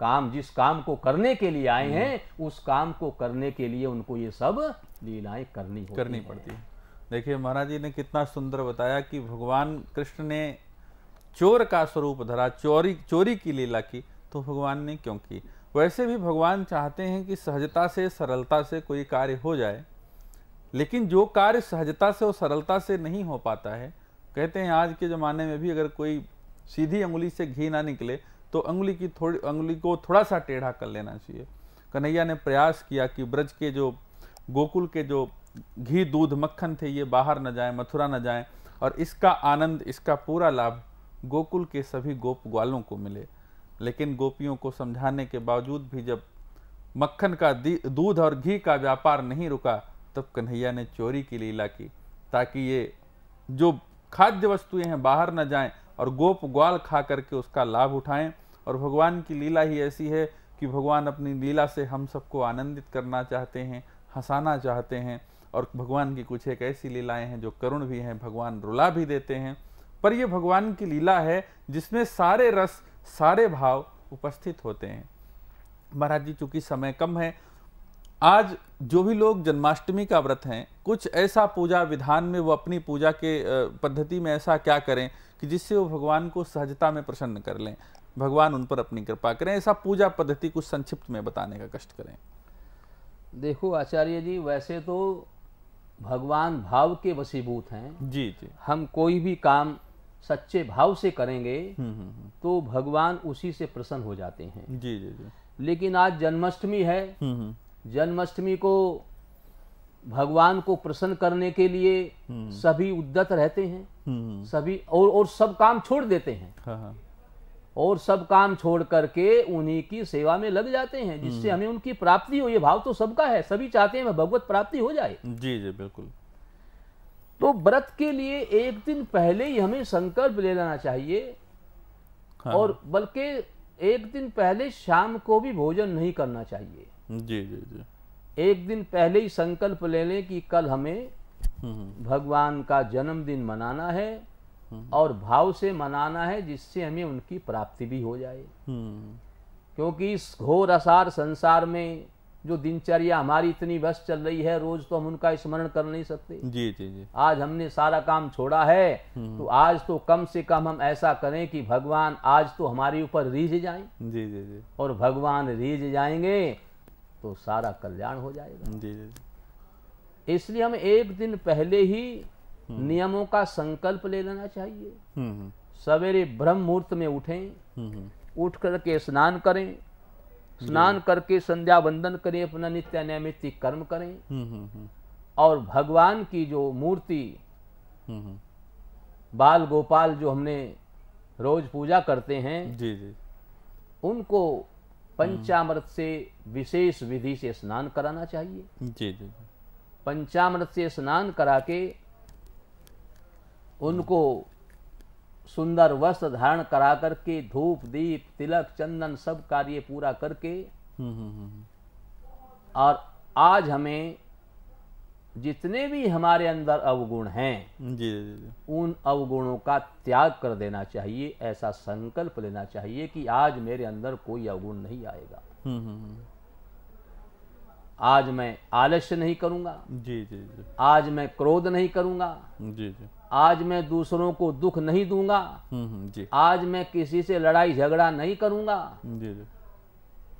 काम, जिस काम को करने के लिए आए हैं उस काम को करने के लिए उनको ये सब लीलाएं करनी पड़ती है। देखिए महाराज जी ने कितना सुंदर बताया कि भगवान कृष्ण ने चोर का स्वरूप धरा, चोरी की लीला की, तो भगवान ने क्यों की? वैसे भी भगवान चाहते हैं कि सहजता से, सरलता से कोई कार्य हो जाए, लेकिन जो कार्य सहजता से और सरलता से नहीं हो पाता है, कहते हैं आज के ज़माने में भी अगर कोई सीधी अंगुली से घी ना निकले तो अंगुली को थोड़ा सा टेढ़ा कर लेना चाहिए। कन्हैया ने प्रयास किया कि ब्रज के जो गोकुल के जो घी दूध मक्खन थे ये बाहर न जाए, मथुरा न जाए, और इसका आनंद, इसका पूरा लाभ गोकुल के सभी गोप ग्वालों को मिले। लेकिन गोपियों को समझाने के बावजूद भी जब मक्खन का दूध और घी का व्यापार नहीं रुका, तब कन्हैया ने चोरी की लीला की, ताकि ये जो खाद्य वस्तुएं हैं बाहर न जाएं और गोप ग्वाल खा करके उसका लाभ उठाएं। और भगवान की लीला ही ऐसी है कि भगवान अपनी लीला से हम सबको आनंदित करना चाहते हैं, हंसाना चाहते हैं। और भगवान की कुछ एक ऐसी लीलाएं हैं जो करुण भी हैं, भगवान रुला भी देते हैं, पर ये भगवान की लीला है जिसमें सारे रस, सारे भाव उपस्थित होते हैं। महाराज जी चूंकि समय कम है, आज जो भी लोग जन्माष्टमी का व्रत हैं, कुछ ऐसा पूजा विधान में वो अपनी पूजा के पद्धति में ऐसा क्या करें कि जिससे वो भगवान को सहजता में प्रसन्न कर लें, भगवान उन पर अपनी कृपा करें। ऐसा पूजा पद्धति कुछ संक्षिप्त में बताने का कष्ट करें। देखो आचार्य जी, वैसे तो भगवान भाव के वशीभूत हैं। जी जी। हम कोई भी काम सच्चे भाव से करेंगे तो भगवान उसी से प्रसन्न हो जाते हैं। जी जी जी। लेकिन आज जन्माष्टमी है, जन्माष्टमी को भगवान को प्रसन्न करने के लिए सभी उद्यत रहते हैं, सभी और सब काम छोड़ देते हैं। हाँ। और सब काम छोड़ करके उन्हीं की सेवा में लग जाते हैं, जिससे हमें उनकी प्राप्ति हो। ये भाव तो सबका है, सभी चाहते हैं भगवत प्राप्ति हो जाए। जी जी बिल्कुल। तो व्रत के लिए एक दिन पहले ही हमें संकल्प ले लेना चाहिए। हाँ। और बल्कि एक दिन पहले शाम को भी भोजन नहीं करना चाहिए। जी जी जी। एक दिन पहले ही संकल्प ले लें कि कल हमें भगवान का जन्मदिन मनाना है और भाव से मनाना है, जिससे हमें उनकी प्राप्ति भी हो जाए। क्योंकि इस घोर असार संसार में जो दिनचर्या हमारी इतनी व्यस्त चल रही है, रोज तो हम उनका स्मरण कर नहीं सकते। जी जी जी। आज हमने सारा काम छोड़ा है, तो आज तो कम से कम हम ऐसा करें कि भगवान आज तो हमारे ऊपर रीझ जाएं। जी जी जी। और भगवान रीझ जाएंगे तो सारा कल्याण हो जाएगा। जी जी। इसलिए हमें एक दिन पहले ही नियमों का संकल्प ले लेना चाहिए। सवेरे ब्रह्म मुहूर्त में उठें, उठ करके स्नान करें, स्नान करके संध्या वंदन करें, अपना नित्य नैमित्तिक कर्म करें, और भगवान की जो मूर्ति बाल गोपाल जो हमने रोज पूजा करते हैं, जी जी, उनको पंचामृत से विशेष विधि से स्नान कराना चाहिए। जी जी। पंचामृत से स्नान करा के उनको सुंदर वस्त्र धारण करा करके धूप दीप तिलक चंदन सब कार्य पूरा करके, और आज हमें जितने भी हमारे अंदर अवगुण हैं, जी जी, उन अवगुणों का त्याग कर देना चाहिए। ऐसा संकल्प लेना चाहिए कि आज मेरे अंदर कोई अवगुण नहीं आएगा। आज मैं आलस्य नहीं करूंगा, जी जी जी, आज मैं क्रोध नहीं करूंगा, जी जी, आज मैं दूसरों को दुख नहीं दूंगा, जी, आज मैं किसी से लड़ाई झगड़ा नहीं करूंगा, जी जी,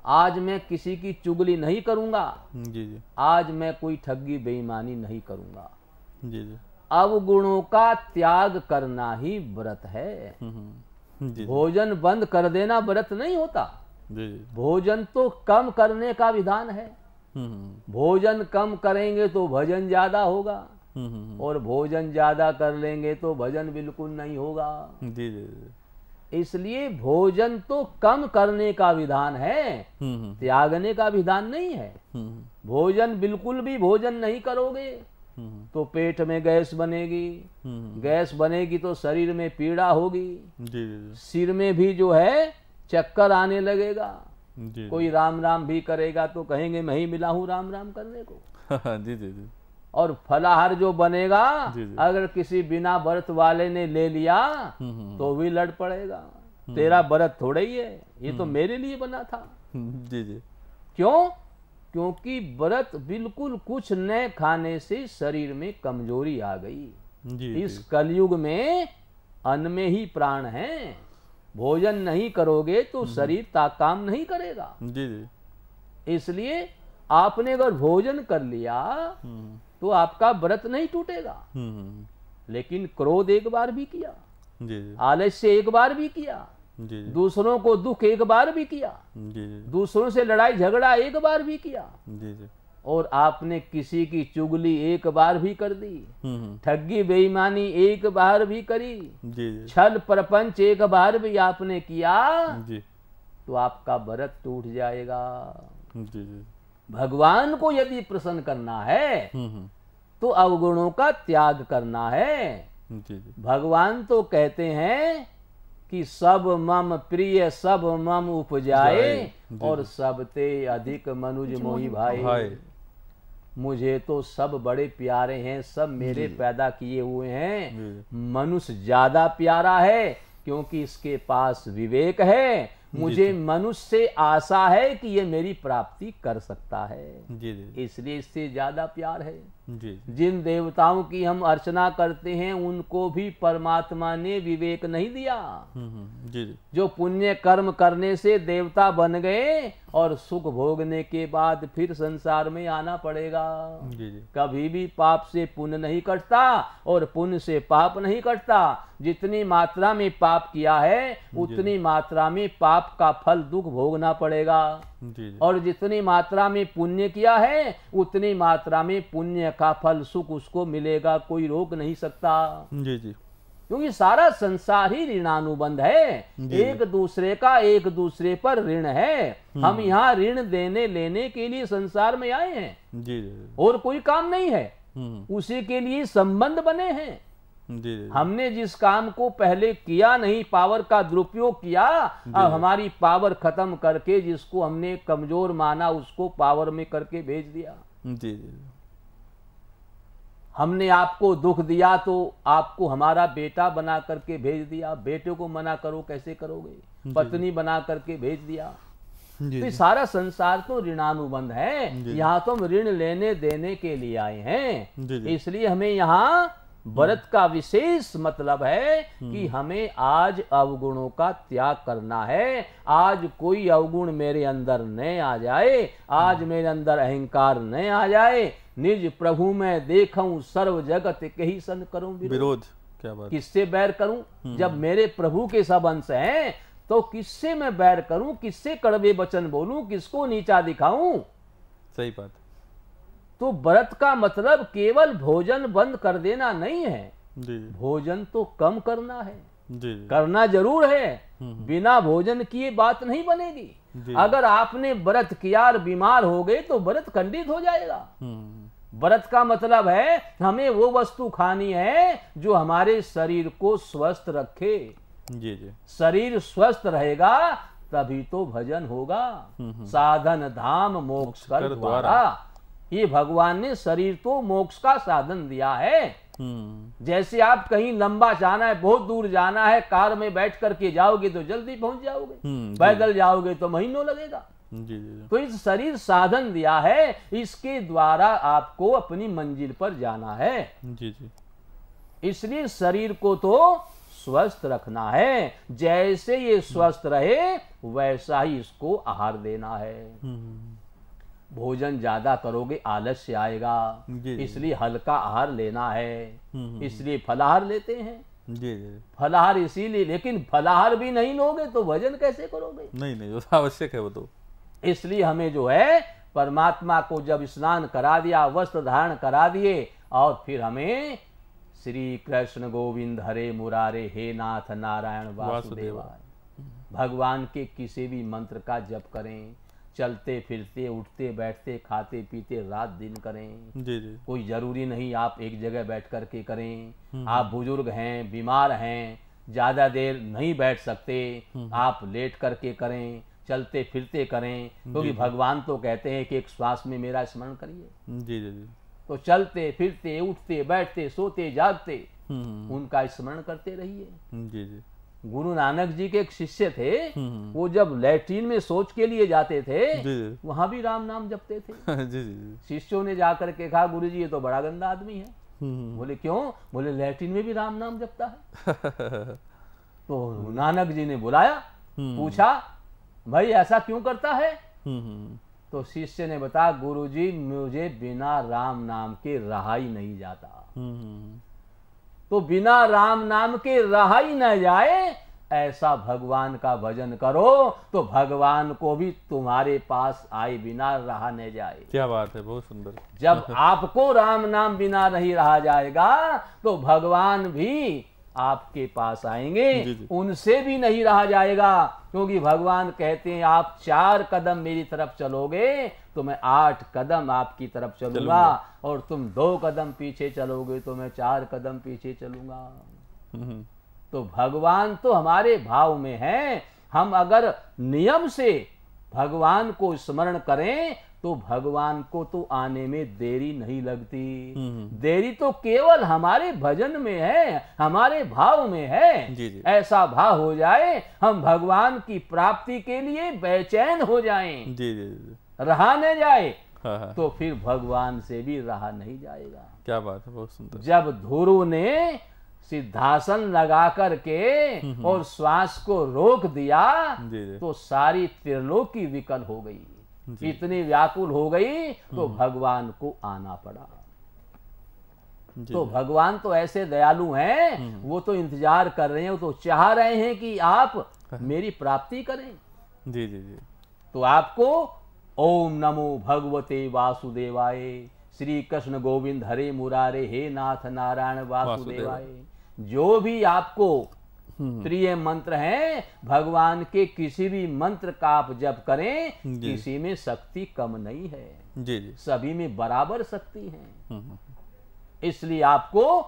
आज मैं किसी की चुगली नहीं करूंगा, जी जी, आज मैं कोई ठगी बेईमानी नहीं करूंगा। जी जी, अवगुणों का त्याग करना ही व्रत है। जी, भोजन बंद कर देना व्रत नहीं होता। जी जी, भोजन तो कम करने का विधान है। भोजन कम करेंगे तो भजन ज्यादा होगा, और भोजन ज्यादा कर लेंगे तो भजन बिल्कुल नहीं होगा। जी जी, इसलिए भोजन तो कम करने का विधान है, त्यागने का विधान नहीं है। भोजन बिल्कुल भी भोजन नहीं करोगे तो पेट में गैस बनेगी, गैस बनेगी तो शरीर में पीड़ा होगी, जी जी, सिर में भी जो है चक्कर आने लगेगा। जी, कोई राम राम भी करेगा तो कहेंगे मैं ही मिला हूं राम राम करने को। जी जी जी, और फलाहार जो बनेगा, जी जी, अगर किसी बिना व्रत वाले ने ले लिया तो भी लड़ पड़ेगा। तेरा व्रत थोड़ा ही है, ये तो मेरे लिए बना था। जी जी, क्यों? क्योंकि व्रत बिल्कुल कुछ न खाने से शरीर में कमजोरी आ गई। जी, इस कलयुग में अन्न में ही प्राण है। भोजन नहीं करोगे तो शरीर काम नहीं करेगा। जी जी, इसलिए आपने अगर भोजन कर लिया तो आपका व्रत नहीं टूटेगा। लेकिन क्रोध एक बार भी किया, जी जी, आलस्य एक बार भी किया, जी जी, दूसरों को दुख एक बार भी किया, जी जी, दूसरों से लड़ाई झगड़ा एक बार भी किया, जी जी, और आपने किसी की चुगली एक बार भी कर दी, ठगी बेईमानी एक बार भी करी, जी जी, छल प्रपंच एक बार भी आपने किया, जी, तो आपका व्रत टूट जाएगा। जी जी, भगवान को यदि प्रसन्न करना है तो अवगुणों का त्याग करना है। जी जी, भगवान तो कहते हैं कि सब मम प्रिय सब मम उपजाए, और सबते अधिक मनुज मोहि भाई। मुझे तो सब बड़े प्यारे हैं, सब मेरे पैदा किए हुए हैं। मनुष्य ज्यादा प्यारा है क्योंकि इसके पास विवेक है। मुझे मनुष्य से आशा है कि ये मेरी प्राप्ति कर सकता है, जी जी, इसलिए इससे ज्यादा प्यार है। जी, जिन देवताओं की हम अर्चना करते हैं उनको भी परमात्मा ने विवेक नहीं दिया। जी जी, जो पुण्य कर्म करने से देवता बन गए और सुख भोगने के बाद फिर संसार में आना पड़ेगा। जी जी, कभी भी पाप से पुण्य नहीं कटता और पुण्य से पाप नहीं कटता। जितनी मात्रा में पाप किया है उतनी मात्रा में पाप का फल दुख भोगना पड़ेगा, जी जी, और जितनी मात्रा में पुण्य किया है उतनी मात्रा में पुण्य का फल सुख उसको मिलेगा, कोई रोक नहीं सकता। जी जी, क्योंकि सारा संसार ही ऋणानुबंध है, एक दूसरे का एक दूसरे पर ऋण है। हम यहाँ ऋण देने लेने के लिए संसार में आए हैं, जी जी, और कोई काम नहीं है, उसी के लिए संबंध बने हैं। जी जी, हमने जिस काम को पहले किया नहीं, पावर का दुरुपयोग किया, अब हमारी पावर खत्म करके जिसको हमने कमजोर माना उसको पावर में करके भेज दिया। जी जी, हमने आपको दुख दिया तो आपको हमारा बेटा बना करके भेज दिया। बेटे को मना करो कैसे करोगे? पत्नी बना करके भेज दिया। जी, तो ये सारा संसार तो ऋणानुबंध है। यहाँ तो हम ऋण लेने देने के लिए आए हैं। जी, जी। इसलिए हमें यहाँ व्रत का विशेष मतलब है कि हमें आज अवगुणों का त्याग करना है। आज कोई अवगुण मेरे अंदर न आ जाए, आज मेरे अंदर अहंकार न आ जाए। निज प्रभु में देखूं सर्व जगत कही सन करूं विरोध। क्या बात। किससे बैर करूं? जब मेरे प्रभु के सब अंश हैं तो किससे मैं बैर करूं? किससे कड़वे वचन बोलूं? किसको नीचा दिखाऊं? सही बात। तो व्रत का मतलब केवल भोजन बंद कर देना नहीं है। जी, भोजन तो कम करना है। जी, करना जरूर है, बिना भोजन किए बात नहीं बनेगी। अगर आपने व्रत किया और बीमार हो गए तो व्रत खंडित हो जाएगा। व्रत का मतलब है हमें वो वस्तु खानी है जो हमारे शरीर को स्वस्थ रखे। जी, जी। शरीर स्वस्थ रहेगा तभी तो भजन होगा। साधन धाम मोक्ष कर द्वारा। ये भगवान ने शरीर तो मोक्ष का साधन दिया है। जैसे आप कहीं लंबा जाना है, बहुत दूर जाना है, कार में बैठ करके जाओगे तो जल्दी पहुंच जाओगे, पैदल जाओगे तो महीनों लगेगा। जी, जी। तो इस शरीर साधन दिया है, इसके द्वारा आपको अपनी मंजिल पर जाना है। जी, जी। इसलिए शरीर को तो स्वस्थ रखना है। जैसे ये स्वस्थ रहे वैसा ही इसको आहार देना है। भोजन ज्यादा करोगे आलस्य आएगा, इसलिए हल्का आहार लेना है। इसलिए फलाहार लेते हैं। जी, जी। फलाहार इसीलिए, लेकिन फलाहार भी नहीं लोगे तो भजन कैसे करोगे? नहीं, नहीं, वो तो आवश्यक है वो तो। इसलिए हमें जो है परमात्मा को जब स्नान करा दिया, वस्त्र धारण करा दिए, और फिर हमें श्री कृष्ण गोविंद हरे मुरारे हे नाथ नारायण वासुदेवाय भगवान के किसी भी मंत्र का जप करें। चलते फिरते उठते बैठते खाते पीते रात दिन करें। जी, जी। कोई जरूरी नहीं आप एक जगह बैठ करके करें। आप बुजुर्ग हैं, बीमार हैं, ज्यादा देर नहीं बैठ सकते, आप लेट करके करें, चलते फिरते करें, क्योंकि भगवान तो कहते हैं कि एक श्वास में मेरा स्मरण करिए। जी, जी, जी। तो चलते फिरते उठते बैठते सोते जागते उनका स्मरण करते रहिए। जी, जी। गुरु नानक जी के एक शिष्य थे, वो जब लैट्रीन में शौच के लिए जाते थे, वहां भी राम नाम जपते थे। जी, जी। शिष्यों ने जाकर के कहा, गुरु जी ये तो बड़ा गंदा आदमी है। बोले क्यों? बोले लैट्रीन में भी राम नाम जपता है। तो नानक जी ने बुलाया, पूछा भाई ऐसा क्यों करता है? तो शिष्य ने बताया, गुरु जी मुझे बिना राम नाम के रहा ही नहीं जाता। तो बिना राम नाम के रहा ही न जाए, ऐसा भगवान का भजन करो तो भगवान को भी तुम्हारे पास आए बिना रहा न जाए। क्या बात है, बहुत सुंदर। जब आपको राम नाम बिना नहीं रहा जाएगा तो भगवान भी आपके पास आएंगे, उनसे भी नहीं रहा जाएगा। क्योंकि भगवान कहते हैं आप 4 कदम मेरी तरफ चलोगे तो मैं 8 कदम आपकी तरफ चलूंगा, और तुम 2 कदम पीछे चलोगे तो मैं 4 कदम पीछे चलूंगा। तो भगवान तो हमारे भाव में है। हम अगर नियम से भगवान को स्मरण करें तो भगवान को तो आने में देरी नहीं लगती। देरी तो केवल हमारे भजन में है, हमारे भाव में है। जी, जी। ऐसा भाव हो जाए हम भगवान की प्राप्ति के लिए बेचैन हो जाएं, जी, जी, जी। रहा न जाए, हाँ। तो फिर भगवान से भी रहा नहीं जाएगा। क्या बात है, बहुत सुंदर। जब ध्रुव ने सिद्धासन लगा करके और श्वास को रोक दिया, जी, जी। तो सारी त्रिलोकी विकल हो गई, इतनी व्याकुल हो गई, तो भगवान को आना पड़ा। तो भगवान तो ऐसे दयालु हैं, वो तो इंतजार कर रहे हैं, वो तो चाह रहे हैं कि आप मेरी प्राप्ति करें। जी, जी, जी। तो आपको ओम नमो भगवते वासुदेवाय, श्री कृष्ण गोविंद हरे मुरारे हे नाथ नारायण वासुदेवाय, जो भी आपको प्रिय मंत्र हैं, भगवान के किसी भी मंत्र का आप जप करें, किसी में शक्ति कम नहीं है। जी, जी। सभी में बराबर शक्ति है। इसलिए आपको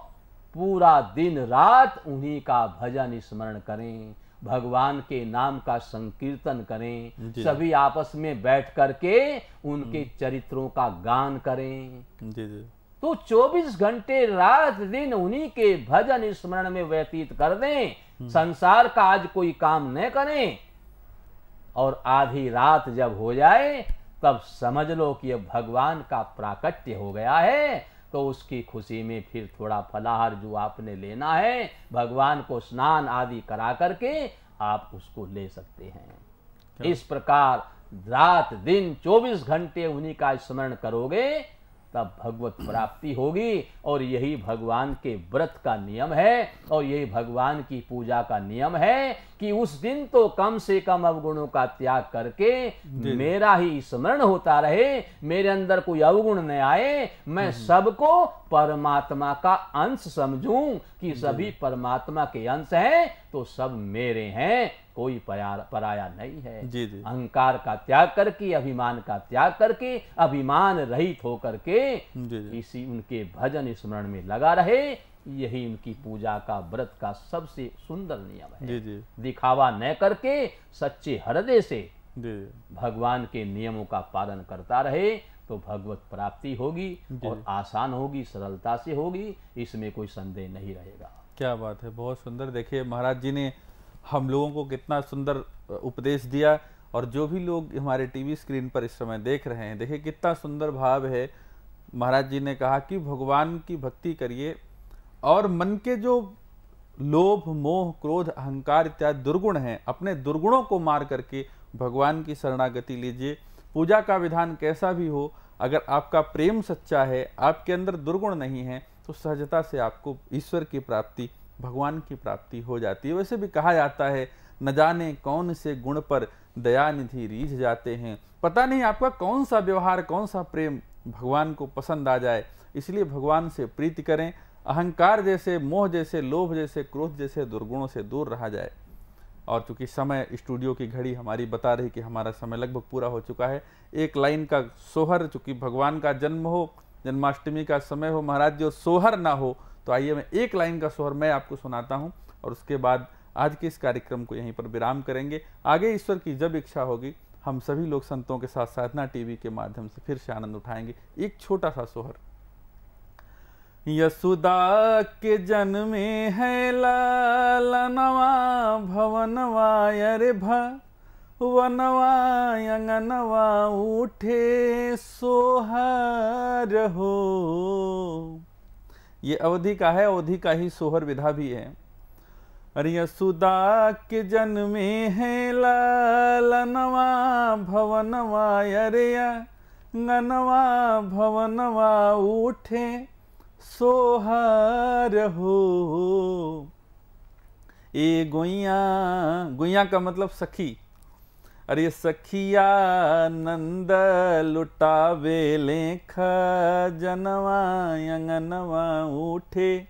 पूरा दिन रात उन्हीं का भजन स्मरण करें, भगवान के नाम का संकीर्तन करें, सभी आपस में बैठ करके उनके चरित्रों का गान करें। जी, जी। तो 24 घंटे रात दिन उन्हीं के भजन स्मरण में व्यतीत कर दें, संसार का आज कोई काम न करें, और आधी रात जब हो जाए तब समझ लो कि अब भगवान का प्राकट्य हो गया है। तो उसकी खुशी में फिर थोड़ा फलाहार जो आपने लेना है, भगवान को स्नान आदि करा करके आप उसको ले सकते हैं। इस प्रकार रात दिन 24 घंटे उन्हीं का स्मरण करोगे तब भगवत प्राप्ति होगी। और यही भगवान के व्रत का नियम है और यही भगवान की पूजा का नियम है कि उस दिन तो कम से कम अवगुणों का त्याग करके मेरा ही स्मरण होता रहे, मेरे अंदर कोई अवगुण न आए, मैं सबको परमात्मा का अंश समझूं कि सभी परमात्मा के अंश हैं तो सब मेरे हैं, कोई पराया नहीं है। जी जी। अहंकार का त्याग करके, अभिमान का त्याग करके, अभिमान रहित होकर के इसी उनके भजन स्मरण में लगा रहे, यही उनकी पूजा का व्रत का सबसे सुंदर नियम है। जी जी। दिखावा न करके सच्चे हृदय से जी। भगवान के नियमों का पालन करता रहे तो भगवत प्राप्ति होगी और आसान होगी, सरलता से होगी, इसमें कोई संदेह नहीं रहेगा। क्या बात है, बहुत सुंदर। देखिए महाराज जी ने हम लोगों को कितना सुंदर उपदेश दिया, और जो भी लोग हमारे टीवी स्क्रीन पर इस समय देख रहे हैं, देखिए कितना सुंदर भाव है। महाराज जी ने कहा कि भगवान की भक्ति करिए और मन के जो लोभ मोह क्रोध अहंकार इत्यादि दुर्गुण हैं, अपने दुर्गुणों को मार करके भगवान की शरणागति लीजिए। पूजा का विधान कैसा भी हो, अगर आपका प्रेम सच्चा है, आपके अंदर दुर्गुण नहीं है, तो सहजता से आपको ईश्वर की प्राप्ति, भगवान की प्राप्ति हो जाती है। वैसे भी कहा जाता है, न जाने कौन से गुण पर दया निधि रीझ जाते हैं। पता नहीं आपका कौन सा व्यवहार, कौन सा प्रेम भगवान को पसंद आ जाए। इसलिए भगवान से प्रीति करें, अहंकार जैसे, मोह जैसे, लोभ जैसे, क्रोध जैसे दुर्गुणों से दूर रहा जाए। और चूंकि समय, स्टूडियो की घड़ी हमारी बता रही कि हमारा समय लगभग पूरा हो चुका है, एक लाइन का सोहर, चूंकि भगवान का जन्म हो, जन्माष्टमी का समय हो, महाराज जो सोहर ना हो, तो आइए मैं एक लाइन का सोहर मैं आपको सुनाता हूं और उसके बाद आज के इस कार्यक्रम को यहीं पर विराम करेंगे। आगे ईश्वर की जब इच्छा होगी, हम सभी लोग संतों के साथ साधना टीवी के माध्यम से फिर से आनंद उठाएंगे। एक छोटा सा सोहर। यशोदा के जन्मे है लालनवा भवनवा, अरे भवनवा अंगनवा उठे सोहर हो। ये अवधि का है, अवधि का ही सोहर विधा भी है। अरे यशोदा के जन्मे है लालनवा भवनवा, अरे अंगनवा भवनवा उठे सोहर हो। ए गोइया, गोइया का मतलब सखी। अरे सखिया नंद लुटावे लेख जनवा, अंगनवा उठे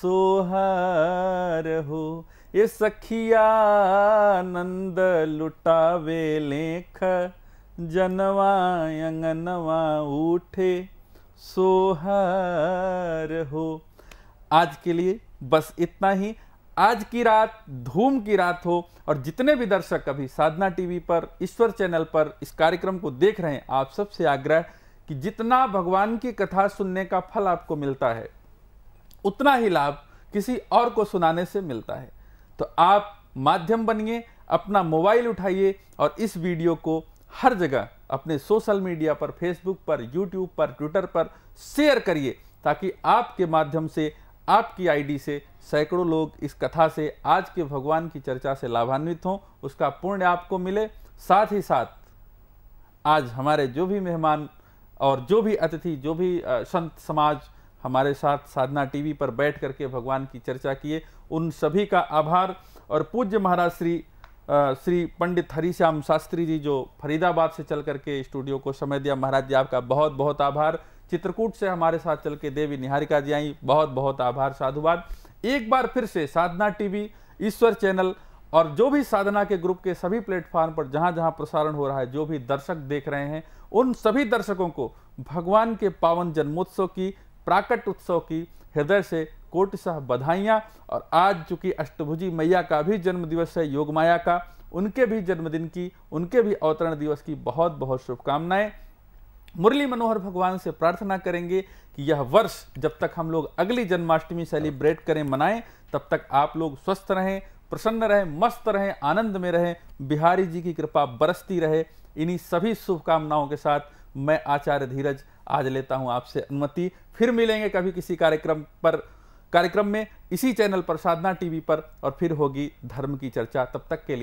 सोहर हो। ये सखिया नंद लुटावे लेख जनवा, अंगनवा उठे सोहर हो। आज के लिए बस इतना ही। आज की रात धूम की रात हो, और जितने भी दर्शक अभी साधना टीवी पर, ईश्वर चैनल पर इस कार्यक्रम को देख रहे हैं, आप सबसे आग्रह कि जितना भगवान की कथा सुनने का फल आपको मिलता है, उतना ही लाभ किसी और को सुनाने से मिलता है। तो आप माध्यम बनिए, अपना मोबाइल उठाइए और इस वीडियो को हर जगह अपने सोशल मीडिया पर, फेसबुक पर, यूट्यूब पर, ट्विटर पर शेयर करिए, ताकि आपके माध्यम से, आपकी आईडी से सैकड़ों लोग इस कथा से, आज के भगवान की चर्चा से लाभान्वित हों, उसका पुण्य आपको मिले। साथ ही साथ आज हमारे जो भी मेहमान और जो भी अतिथि, जो भी संत समाज हमारे साथ साधना टीवी पर बैठ करके भगवान की चर्चा किए, उन सभी का आभार। और पूज्य महाराज श्री पंडित हरिश्याम शास्त्री जी, जो फरीदाबाद से चल करके स्टूडियो को समय दिया, महाराज जी आपका बहुत बहुत आभार। चित्रकूट से हमारे साथ चल के देवी निहारिका जी आई, बहुत बहुत आभार, साधुवाद। एक बार फिर से साधना टीवी, ईश्वर चैनल और जो भी साधना के ग्रुप के सभी प्लेटफॉर्म पर जहां जहां प्रसारण हो रहा है, जो भी दर्शक देख रहे हैं, उन सभी दर्शकों को भगवान के पावन जन्मोत्सव की, प्राकट उत्सव की हृदय से कोटिशः बधाइयाँ। और आज चूंकि अष्टभुजी मैया का भी जन्म दिवस है, योग माया का, उनके भी जन्मदिन की, उनके भी अवतरण दिवस की बहुत बहुत शुभकामनाएं। मुरली मनोहर भगवान से प्रार्थना करेंगे कि यह वर्ष जब तक हम लोग अगली जन्माष्टमी सेलिब्रेट करें, मनाएं, तब तक आप लोग स्वस्थ रहें, प्रसन्न रहें, मस्त रहें, आनंद में रहें, बिहारी जी की कृपा बरसती रहे। इन्हीं सभी शुभकामनाओं के साथ मैं आचार्य धीरज आज लेता हूं आपसे अनुमति। फिर मिलेंगे कभी किसी कार्यक्रम में इसी चैनल पर, साधना टीवी पर, और फिर होगी धर्म की चर्चा। तब तक के लिए